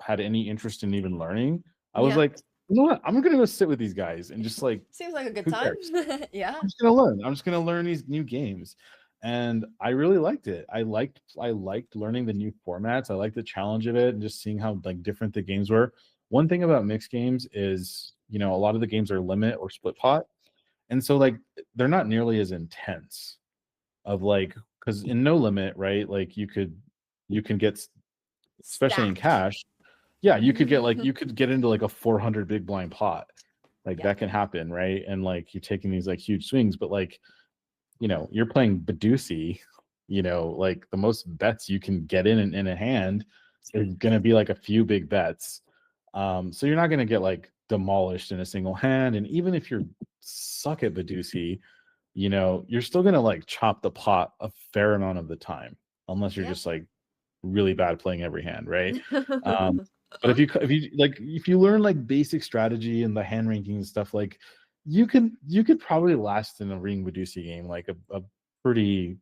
had any interest in even learning. I was Yeah. like, you know what? I'm gonna go sit with these guys and just like, Seems like a good who time. cares? Yeah. I'm just gonna learn. I'm just gonna learn these new games. And I really liked it. I liked learning the new formats. I liked the challenge of it and just seeing how like different the games were. One thing about mixed games is, you know, a lot of the games are limit or split pot. And so like they're not nearly as intense of like, because in no limit, right? Like you can get, especially in Stacked. cash, yeah, you could get like, you could get into like a 400 big blind pot. Like Yeah. that can happen, right? And like you're taking these like huge swings, but like, you know, you're playing Badusi, you know, like the most bets you can get in a hand is going to be like a few big bets. So you're not going to get like demolished in a single hand. And even if you're suck at Badusi, you know, you're still going to like chop the pot a fair amount of the time, unless you're Yep. just like really bad playing every hand, right? But if you learn like basic strategy and the hand ranking and stuff, like you could probably last in a ring Badusi game like a pretty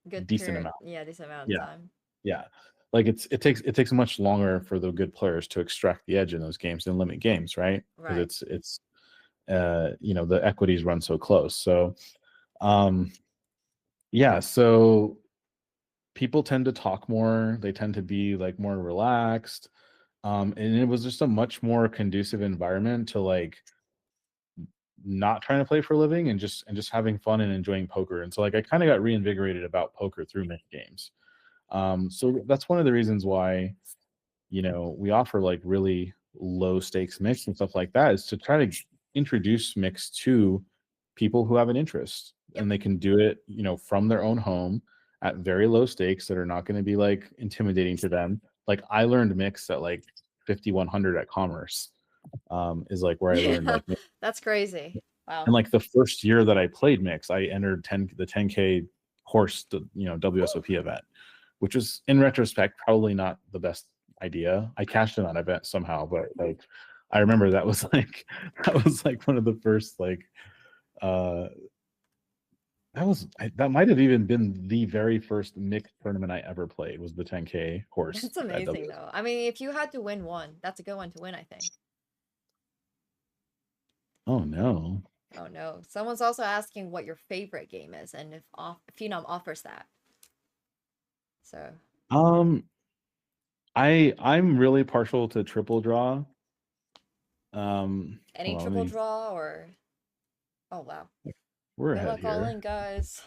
Good decent period. amount. Yeah, decent amount of Yeah, time. yeah. Like it takes much longer for the good players to extract the edge in those games than limit games, right? Because Right. it's you know, the equities run so close. So yeah, so people tend to talk more, they tend to be like more relaxed. And it was just a much more conducive environment to like not trying to play for a living and just having fun and enjoying poker. And so like I kind of got reinvigorated about poker through mini games. So that's one of the reasons why, you know, we offer like really low stakes mix and stuff like that, is to try to introduce mix to people who have an interest. Yep. And they can do it, you know, from their own home at very low stakes that are not going to be like intimidating to them. Like I learned mix at like 5100 at Commerce, is like where I learned like mix. That's crazy. Wow. And like the first year that I played mix, I entered the 10K horse, you know, WSOP event, which was in retrospect probably not the best idea. I cashed in on that event somehow, but like I remember that was like one of the first like uh that might have even been the very first mixed tournament I ever played was the 10K horse. That's at amazing, WSOP. though. I mean, if you had to win one, that's a good one to win, I think. Oh no. Oh no. Someone's also asking what your favorite game is and if Phenom offers that. So, Um I'm really partial to triple draw. any Hold on, triple draw or oh wow. we're Good ahead luck all here. in, guys.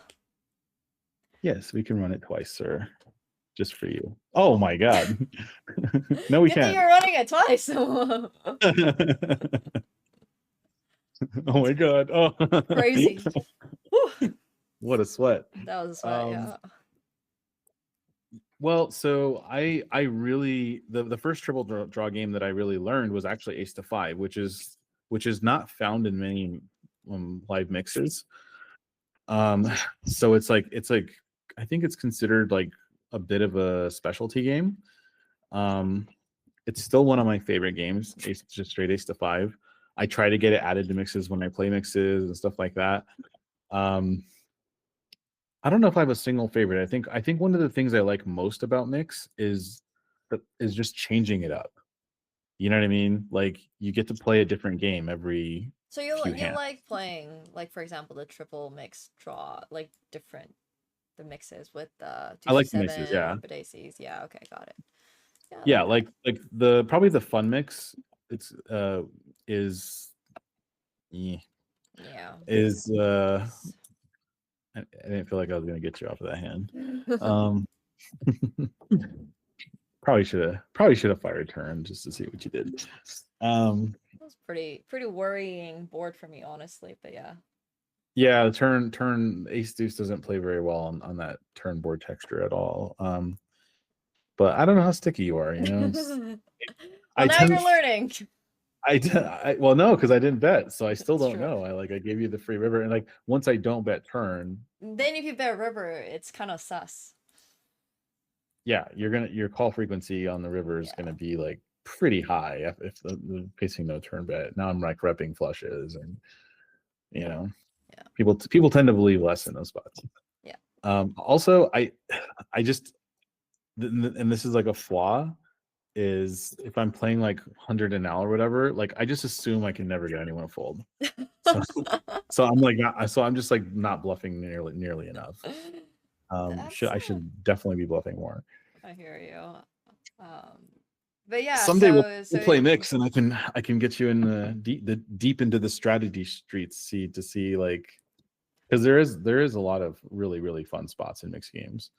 Yes, we can run it twice, sir. Just for you. Oh my god. No, we Good that can't. you're running it twice. Oh my god. Oh. Crazy. Whew. What a sweat. That was a sweat, yeah. Well, so I really the first triple draw game that I really learned was actually Ace to Five, which is not found in many live mixes. So it's like I think it's considered like a bit of a specialty game. It's still one of my favorite games. Just straight Ace to Five. I try to get it added to mixes when I play mixes and stuff like that. I don't know if I have a single favorite. I think one of the things I like most about mix is just changing it up. You know what I mean? Like you get to play a different game every So few you hands. like playing, like for example, the triple mix draw, like different the mixes with I like 267 mixes, yeah. or Badaces. Yeah, okay, got it. Yeah, I Yeah, like like the probably the fun mix it's is that. Yeah. is I didn't feel like I was gonna get you off of that hand. Probably should have fired turn just to see what you did. That was pretty worrying board for me, honestly, but yeah. Yeah, the turn ace deuce doesn't play very well on that turn board texture at all. But I don't know how sticky you are, you know. Well, I now tend you're learning. well no, because I didn't bet, so I still It's don't true. know. I gave you the free river, and like once I don't bet turn, Then if you bet river, it's kind of sus. yeah, your call frequency on the river is Yeah. gonna be like pretty high if the facing no turn bet. Now I'm like repping flushes, and you know, Yeah. people tend to believe less in those spots. Yeah. Also, I just and this is like a flaw is if I'm playing like 100 an hour or whatever, like I just assume I can never get anyone to fold. So, so I'm like so I'm just like not bluffing nearly enough. I should definitely be bluffing more. I hear you. But yeah, Someday so we'll play mix, and I can get you in the deep into the strategy streets to see like because there is a lot of really fun spots in mixed games.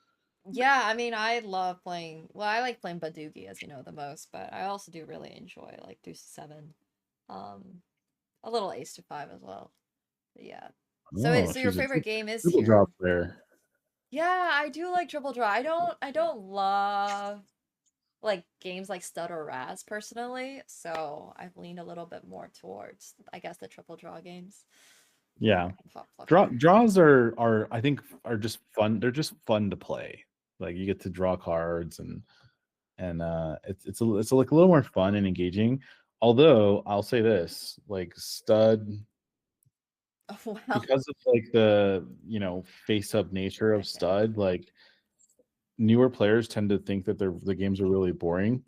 yeah, I mean, I love playing. Well, I like playing Badugi, as you know, the most, but I also do really enjoy like Deuce 7, a little Ace to 5 as well. But yeah. So your She's a favorite game is triple here. draw player. Yeah, I do like triple draw. I don't love like games like Stud or Raz personally, so I've leaned a little bit more towards, I guess, the triple draw games. Yeah, Pop Flucker. draws are I think are just fun. They're just fun to play. Like you get to draw cards and it's like a little more fun and engaging. Although I'll say this, like Stud, Oh, wow. because of like the face up nature of Okay. Stud, like newer players tend to think that the games are really boring.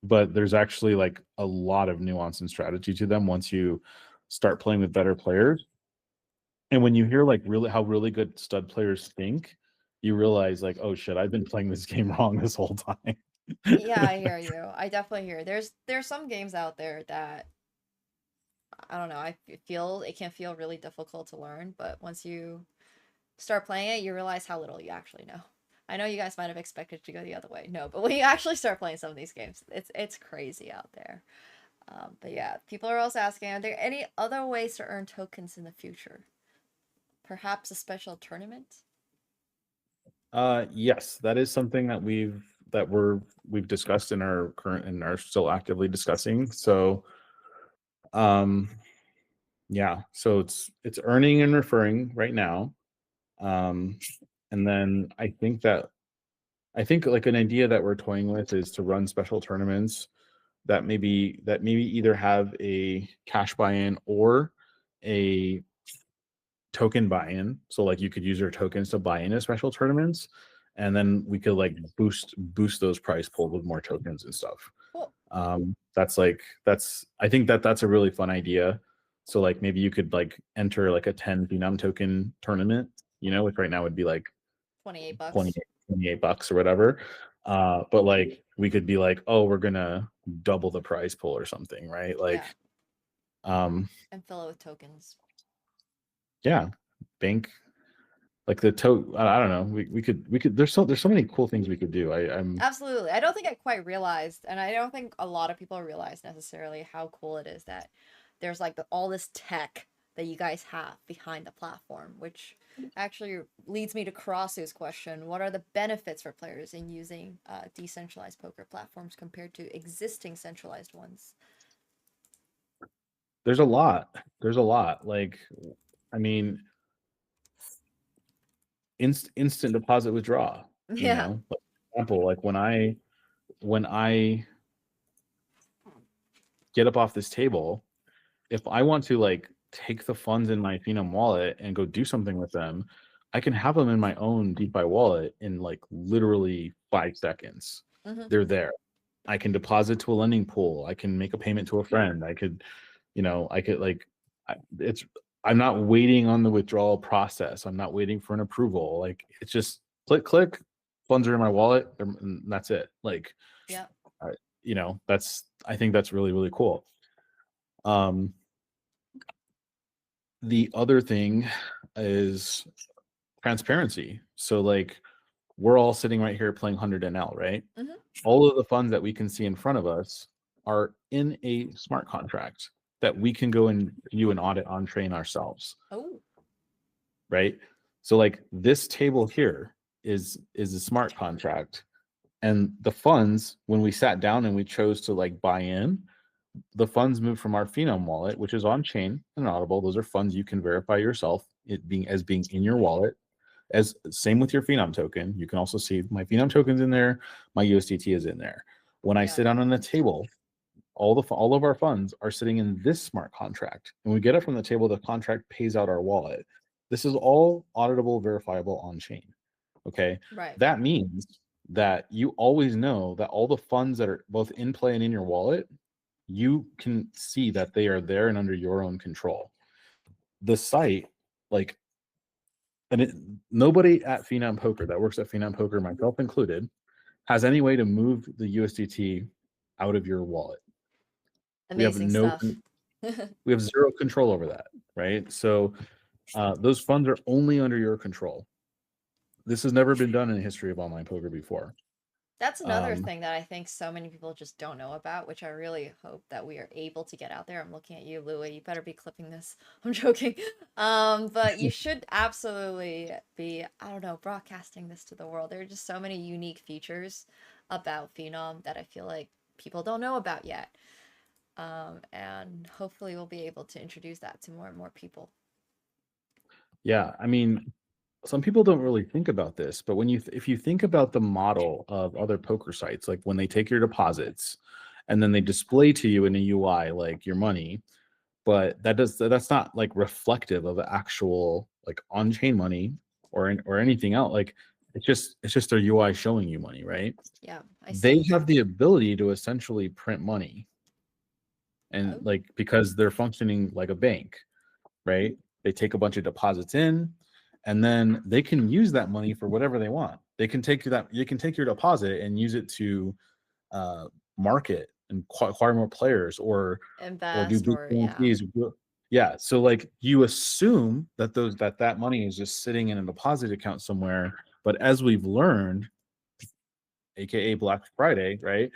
But there's actually like a lot of nuance and strategy to them once you start playing with better players. And when you hear like how really good Stud players think, you realize like, oh shit, I've been playing this game wrong this whole time. Yeah, I hear you. I definitely hear. There's some games out there that I don't know. I feel it can feel really difficult to learn, but once you start playing it, you realize how little you actually know. I know you guys might have expected to go the other way. No, but when you actually start playing some of these games, it's crazy out there. But yeah, people are also asking, are there any other ways to earn tokens in the future? Perhaps a special tournament? Yes, that is something that we've discussed in our current and are still actively discussing. So yeah, so it's earning and referring right now. And then I think like an idea that we're toying with is to run special tournaments that maybe either have a cash buy-in or a token buy-in. So like you could use your tokens to buy into special tournaments, and then we could like boost those prize pools with more tokens and stuff. Cool. That's I think that's a really fun idea. So like maybe you could like enter like a 10 Phenom token tournament, which right now would be like $28. 28 bucks or whatever. But like we could be like, oh, we're gonna double the prize pool or something, right? Like and fill it with tokens. Yeah, bank like the I don't know. We could there's so many cool things we could do. I'm Absolutely. I don't think I quite realized, and I don't think a lot of people realize necessarily how cool it is that there's like all this tech that you guys have behind the platform, which actually leads me to Krasu's question. What are the benefits for players in using decentralized poker platforms compared to existing centralized ones? There's a lot. Like, I mean, instant deposit withdraw. Yeah. Like, for example, like when I get up off this table, if I want to like take the funds in my Phenom wallet and go do something with them, I can have them in my own DeFi wallet in like literally 5 seconds. Mm-hmm. They're there. I can deposit to a lending pool. I can make a payment to a friend. I could like, I'm not waiting on the withdrawal process. I'm not waiting for an approval. Like it's just click, funds are in my wallet, and that's it. Like, yeah, I think that's really, really cool. The other thing is transparency. So like we're all sitting right here playing 100 NL, right? Mm-hmm. All of the funds that we can see in front of us are in a smart contract that we can go and do an audit on train ourselves. Oh. Right? So like this table here is a smart contract, and the funds, when we sat down and we chose to like buy in, the funds moved from our Phenom wallet, which is on chain and audible. Those are funds you can verify yourself being in your wallet. As same with your Phenom token, you can also see my Phenom token's in there, my USDT is in there. When I sit down on the table, all of our funds are sitting in this smart contract. When we get it from the table, the contract pays out our wallet. This is all auditable, verifiable on chain. Okay. Right. That means that you always know that all the funds that are both in play and in your wallet, you can see that they are there and under your own control. The site, like, nobody at Phenom Poker that works at Phenom Poker, myself included, has any way to move the USDT out of your wallet. Amazing stuff. We have zero control over that, right? So those funds are only under your control. This has never been done in the history of online poker before. That's another thing that I think so many people just don't know about, which I really hope that we are able to get out there. I'm looking at you, Louis. You better be clipping this. I'm joking. But you should absolutely be, I don't know, broadcasting this to the world. There are just so many unique features about Phenom that I feel like people don't know about yet. And hopefully we'll be able to introduce that to more and more people. Yeah, I mean, some people don't really think about this, but if you think about the model of other poker sites, like when they take your deposits and then they display to you in a UI like your money, but that's not like reflective of actual like on-chain money or anything else. Like it's just their UI showing you money, right? Yeah, I see. They have the ability to essentially print money, and like because they're functioning like a bank, right? They take a bunch of deposits in, and then they can use that money for whatever they want. You can take your deposit and use it to market and acquire more players or invest do guarantees. Yeah. So like you assume that that money is just sitting in a deposit account somewhere, but as we've learned, aka Black Friday, right?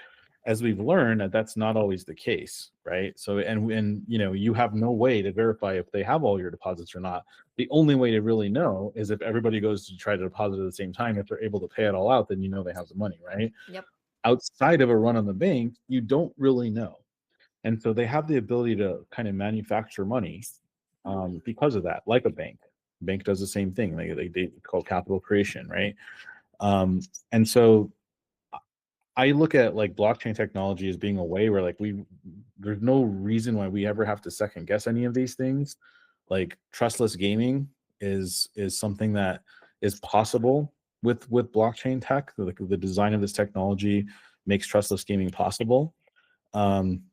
As we've learned that that's not always the case, right? So and you have no way to verify if they have all your deposits or not. The only way to really know is if everybody goes to try to deposit at the same time. If they're able to pay it all out, then they have the money, right? Yep. Outside of a run on the bank, you don't really know, and so they have the ability to kind of manufacture money because of that, like a bank. Bank does the same thing. They call capital creation, right? And so I look at like blockchain technology as being a way where like there's no reason why we ever have to second guess any of these things. Like trustless gaming is something that is possible with blockchain tech. Like the design of this technology makes trustless gaming possible. Um,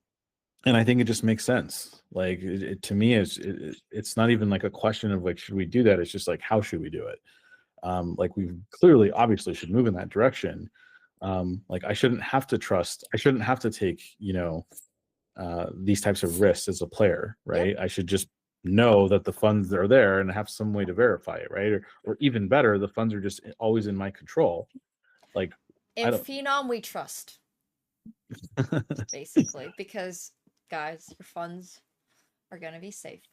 and I think it just makes sense. Like to me, it's not even like a question of like should we do that? It's just like how should we do it? Like we clearly, obviously, should move in that direction. Like I shouldn't have to trust. I shouldn't have to take these types of risks as a player, right? Yep. I should just know that the funds are there and have some way to verify it, right? Or even better, the funds are just always in my control. Like I In don't. Phenom, we trust, basically, because guys, your funds are gonna be safe.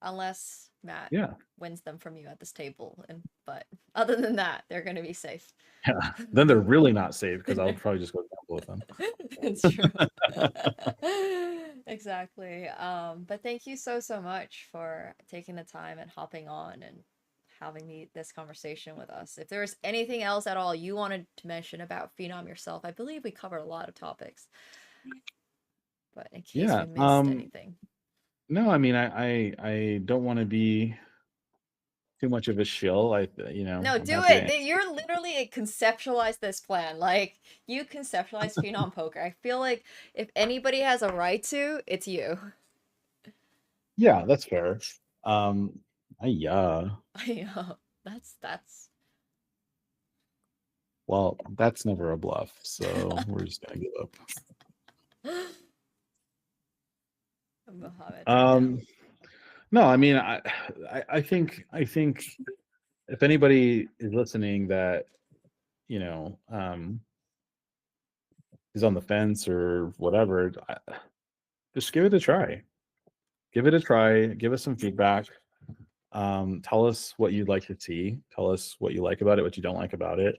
Unless Matt Yeah. wins them from you at this table. But other than that, they're gonna be safe. Yeah. Then they're really not safe because I'll probably just go gamble with them. It's true. Exactly. But thank you so much for taking the time and hopping on and having this conversation with us. If there's anything else at all you wanted to mention about Phenom yourself, I believe we covered a lot of topics. But in case Yeah. we missed anything. No, I mean I don't want to be too much of a shill. No, I'm do happy it. You're literally conceptualized this plan. Like you conceptualized Phenom Poker. I feel like if anybody has a right to, it's you. Yeah, that's fair. Yeah. Yeah, that's. Well, that's never a bluff, so we're just gonna give up. No, I mean, I think if anybody is listening that is on the fence or whatever, just give it a try. Give it a try. Give us some feedback. Tell us what you'd like to see. Tell us what you like about it, what you don't like about it.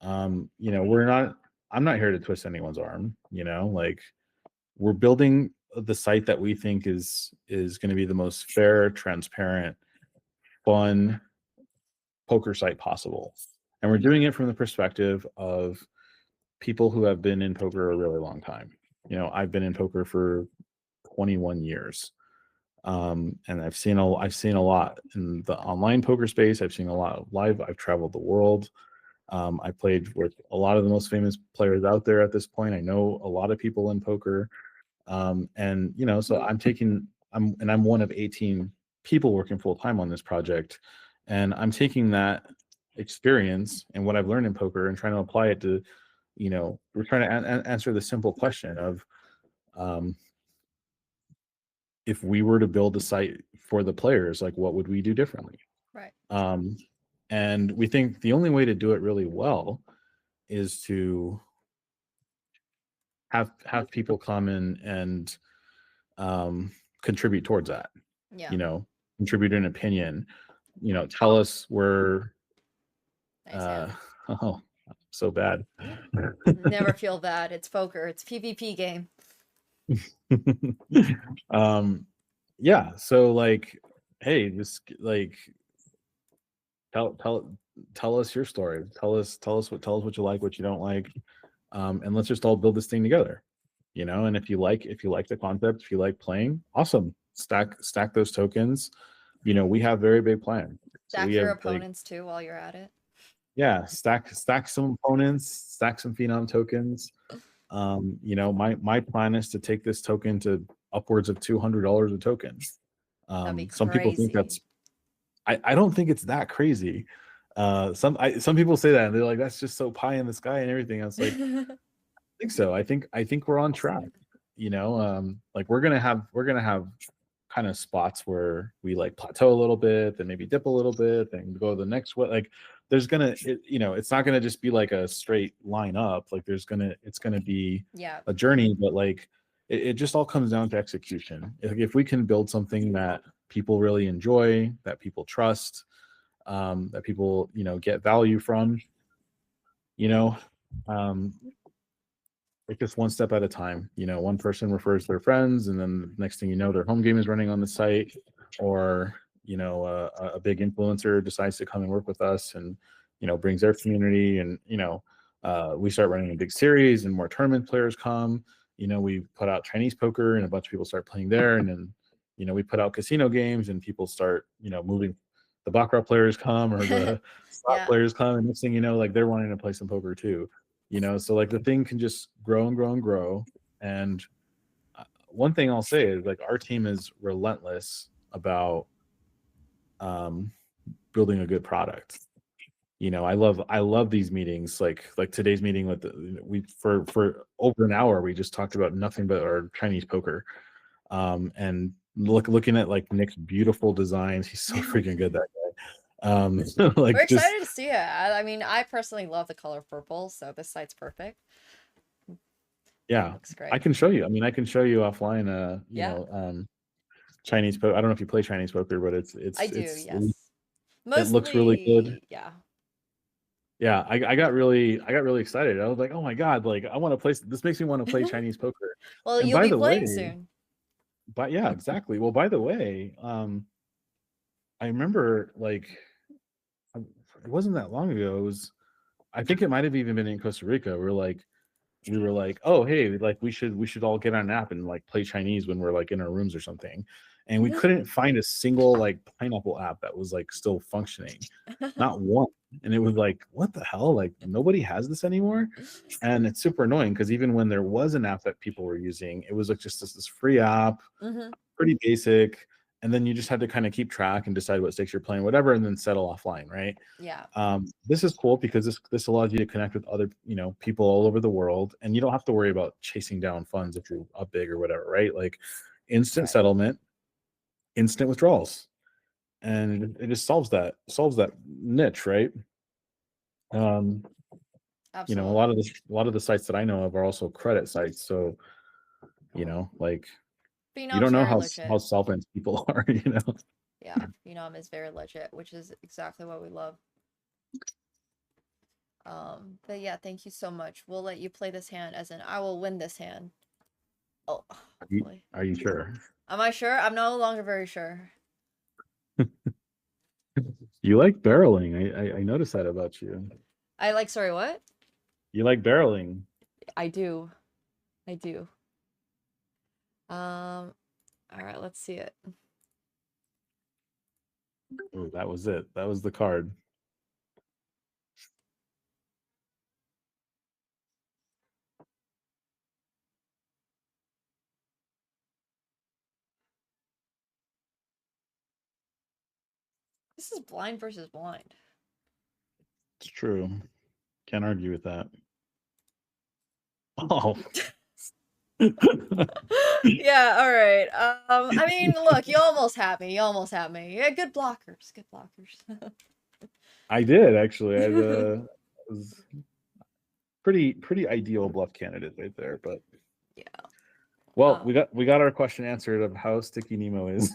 I'm not here to twist anyone's arm, like we're building the site that we think is going to be the most fair, transparent, fun poker site possible. And we're doing it from the perspective of people who have been in poker a really long time. I've been in poker for 21 years. And I've seen a lot in the online poker space. I've seen a lot of live. I've traveled the world. I played with a lot of the most famous players out there at this point. I know a lot of people in poker. And so I'm one of 18 people working full time on this project. And I'm taking that experience and what I've learned in poker and trying to apply it to, we're trying to answer the simple question of, if we were to build a site for the players, like what would we do differently? Right. And we think the only way to do it really well is to have people come in and contribute towards that. Yeah. Contribute an opinion. Tell us where. Nice, oh, so bad. Never feel bad. It's poker. It's PvP game. Yeah. So like, hey, just like tell us your story. Tell us what you like, what you don't like, and let's just all build this thing together. And if you like the concept, if you like playing, awesome. Stack those tokens. We have very big plans. Stack your opponents too while you're at it. Yeah, stack some opponents, stack some Phenom tokens. My plan is to take this token to upwards of $200 a token. That'd be crazy. Some people think that's. I don't think it's that crazy. Some people say that and they're like, that's just so pie in the sky and everything. I was like, I think so. I think we're on track. Like we're gonna have kind of spots where we like plateau a little bit, then maybe dip a little bit, then go the next way. Like there's it's not gonna just be like a straight line up. Like it's gonna be a journey, but like it just all comes down to execution. If we can build something that people really enjoy, that people trust, that people get value from, like just one step at a time. One person refers their friends, and then the next thing you know, their home game is running on the site, or a big influencer decides to come and work with us, and brings their community, and we start running a big series and more tournament players come. You know, we put out Chinese poker and a bunch of people start playing there. And then, you know, we put out casino games and people start, you know, moving. The baccarat players come or the slot Yeah. players come, and next thing you know, like they're wanting to play some poker too. You know, so like the thing can just grow and grow and grow. And one thing I'll say is like our team is relentless about building a good product. You know, I love these meetings, like today's meeting with we for over an hour we just talked about nothing but our Chinese poker. And looking at like Nick's beautiful designs, he's so freaking good, that guy. We're Like just excited to see it. I mean, I personally love the color purple, so this site's perfect. yeah, Looks great. I can show you. I mean, I can show you offline. You Yeah. know, Chinese poker. I don't know if you play Chinese poker, but I do, it's yes. it looks really good. Yeah. Yeah, I got really excited. I was like, oh my god, like I want to play. This makes me want to play Chinese poker. Well, And you'll by be the playing way, soon. but yeah, exactly. Well, by the way, I remember like it wasn't that long ago. It was, I think it might have even been in Costa Rica. We were like, oh hey, like we should all get on an app and like play Chinese when we're like in our rooms or something. And we couldn't find a single like pineapple app that was like still functioning. Not one. And it was like, what the hell? Like nobody has this anymore. And it's super annoying because even when there was an app that people were using, it was like just this free app, Mm-hmm. pretty basic. And then you just had to kind of keep track and decide what stakes you're playing, whatever, and then settle offline, right? Yeah. This is cool because this allows you to connect with other, you know, people all over the world, and you don't have to worry about chasing down funds if you're up big or whatever, right? Like instant Right. settlement, instant withdrawals, and it just solves that niche, right? You know, Absolutely. a lot of the sites that I know of are also credit sites, so you know, like you Phenom's don't know very how legit. solvent people are, you know. Yeah, Phenom is very legit, which is exactly what we love. But yeah, thank you so much. We'll let you play this hand, as in I will win this hand. Oh, hopefully. Are you sure? Am I sure? I'm no longer very sure. You like barreling. I noticed that about you. I like, sorry, what? You like barreling. I do. I do. All right, let's see it. Oh, that was it. That was the card. This is blind versus blind. It's true. Can't argue with that. Oh. Yeah, all right. I mean, look, you almost had me. You almost had me. Yeah, good blockers. Good blockers. I did actually. I was pretty ideal bluff candidate right there, but Yeah. well, we got our question answered of how sticky Nemo is.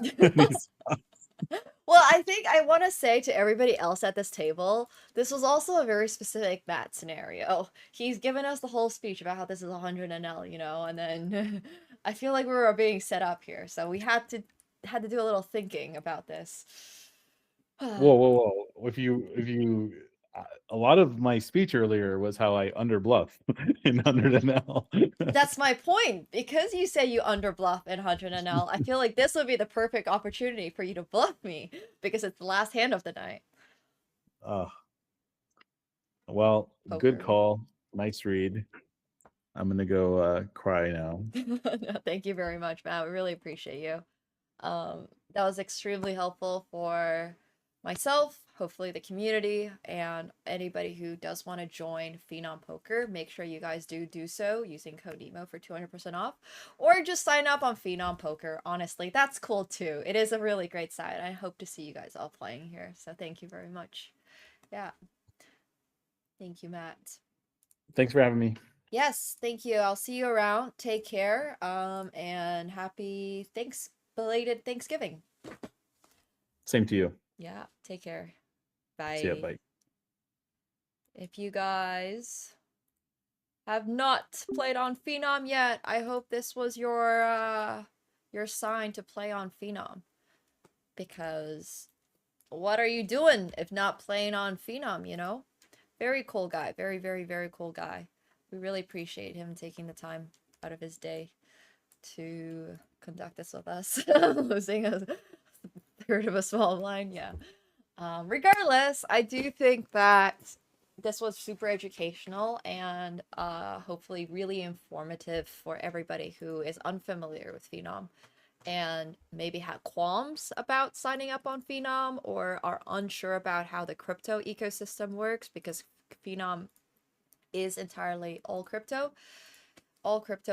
Well, I think I want to say to everybody else at this table, this was also a very specific Matt scenario. He's given us the whole speech about how this is 100 NL, you know, and then I feel like we were being set up here, so we had to do a little thinking about this. Whoa! If you, a lot of my speech earlier was how I underbluff in 100 NL. That's my point. Because you say you underbluff in 100 NL, I feel like this would be the perfect opportunity for you to bluff me because it's the last hand of the night. Well, Poker. good call. Nice read. I'm gonna go cry now. No, thank you very much, Matt. We really appreciate you. That was extremely helpful for myself, hopefully the community, and anybody who does want to join Phenom Poker. Make sure you guys do so using code Nemo for 200% off, or just sign up on Phenom Poker. Honestly, that's cool too. It is a really great site. I hope to see you guys all playing here. So thank you very much. Yeah. Thank you, Matt. Thanks for having me. Yes, thank you. I'll see you around. Take care. And happy belated Thanksgiving. Same to you. Yeah, take care. Bye. See ya. Bye. If you guys have not played on Phenom yet, I hope this was your sign to play on Phenom. Because what are you doing if not playing on Phenom, you know? Very cool guy. Very, very, very cool guy. We really appreciate him taking the time out of his day to conduct this with us. Losing a third of a small blind, yeah. Regardless, I do think that this was super educational and hopefully really informative for everybody who is unfamiliar with Phenom and maybe had qualms about signing up on Phenom or are unsure about how the crypto ecosystem works, because Phenom is entirely all crypto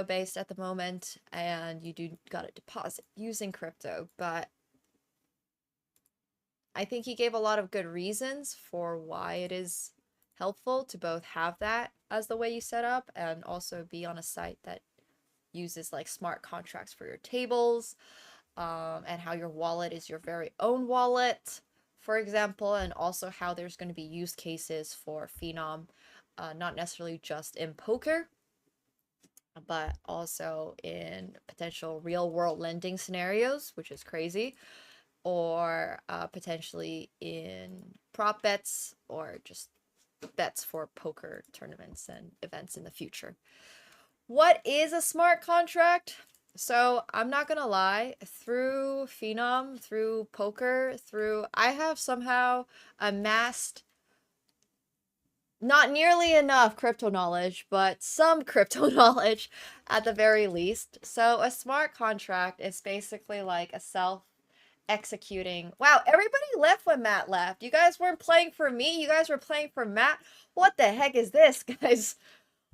based at the moment, and you do gotta deposit using crypto. But I think he gave a lot of good reasons for why it is helpful to both have that as the way you set up and also be on a site that uses like smart contracts for your tables, and how your wallet is your very own wallet, for example, and also how there's going to be use cases for Phenom, not necessarily just in poker, but also in potential real world lending scenarios, which is crazy, or potentially in prop bets or just bets for poker tournaments and events in the future. What is a smart contract? So I'm not gonna lie, through Phenom, through poker, I have somehow amassed not nearly enough crypto knowledge, but some crypto knowledge at the very least. So a smart contract is basically like a self-executing. Wow, everybody left when Matt left. You guys weren't playing for me, you guys were playing for Matt. What the heck is this, guys?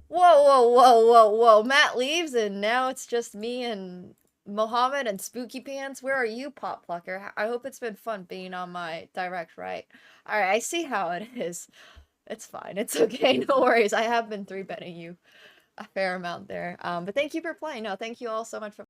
Whoa, whoa, whoa, whoa, whoa. Matt leaves and now it's just me and Mohammed and Spooky Pants. Where are you, Pop Plucker? I hope it's been fun being on my direct right. Alright, I see how it is. It's fine. It's okay. No worries. I have been 3-betting you a fair amount there. But thank you for playing. No, thank you all so much for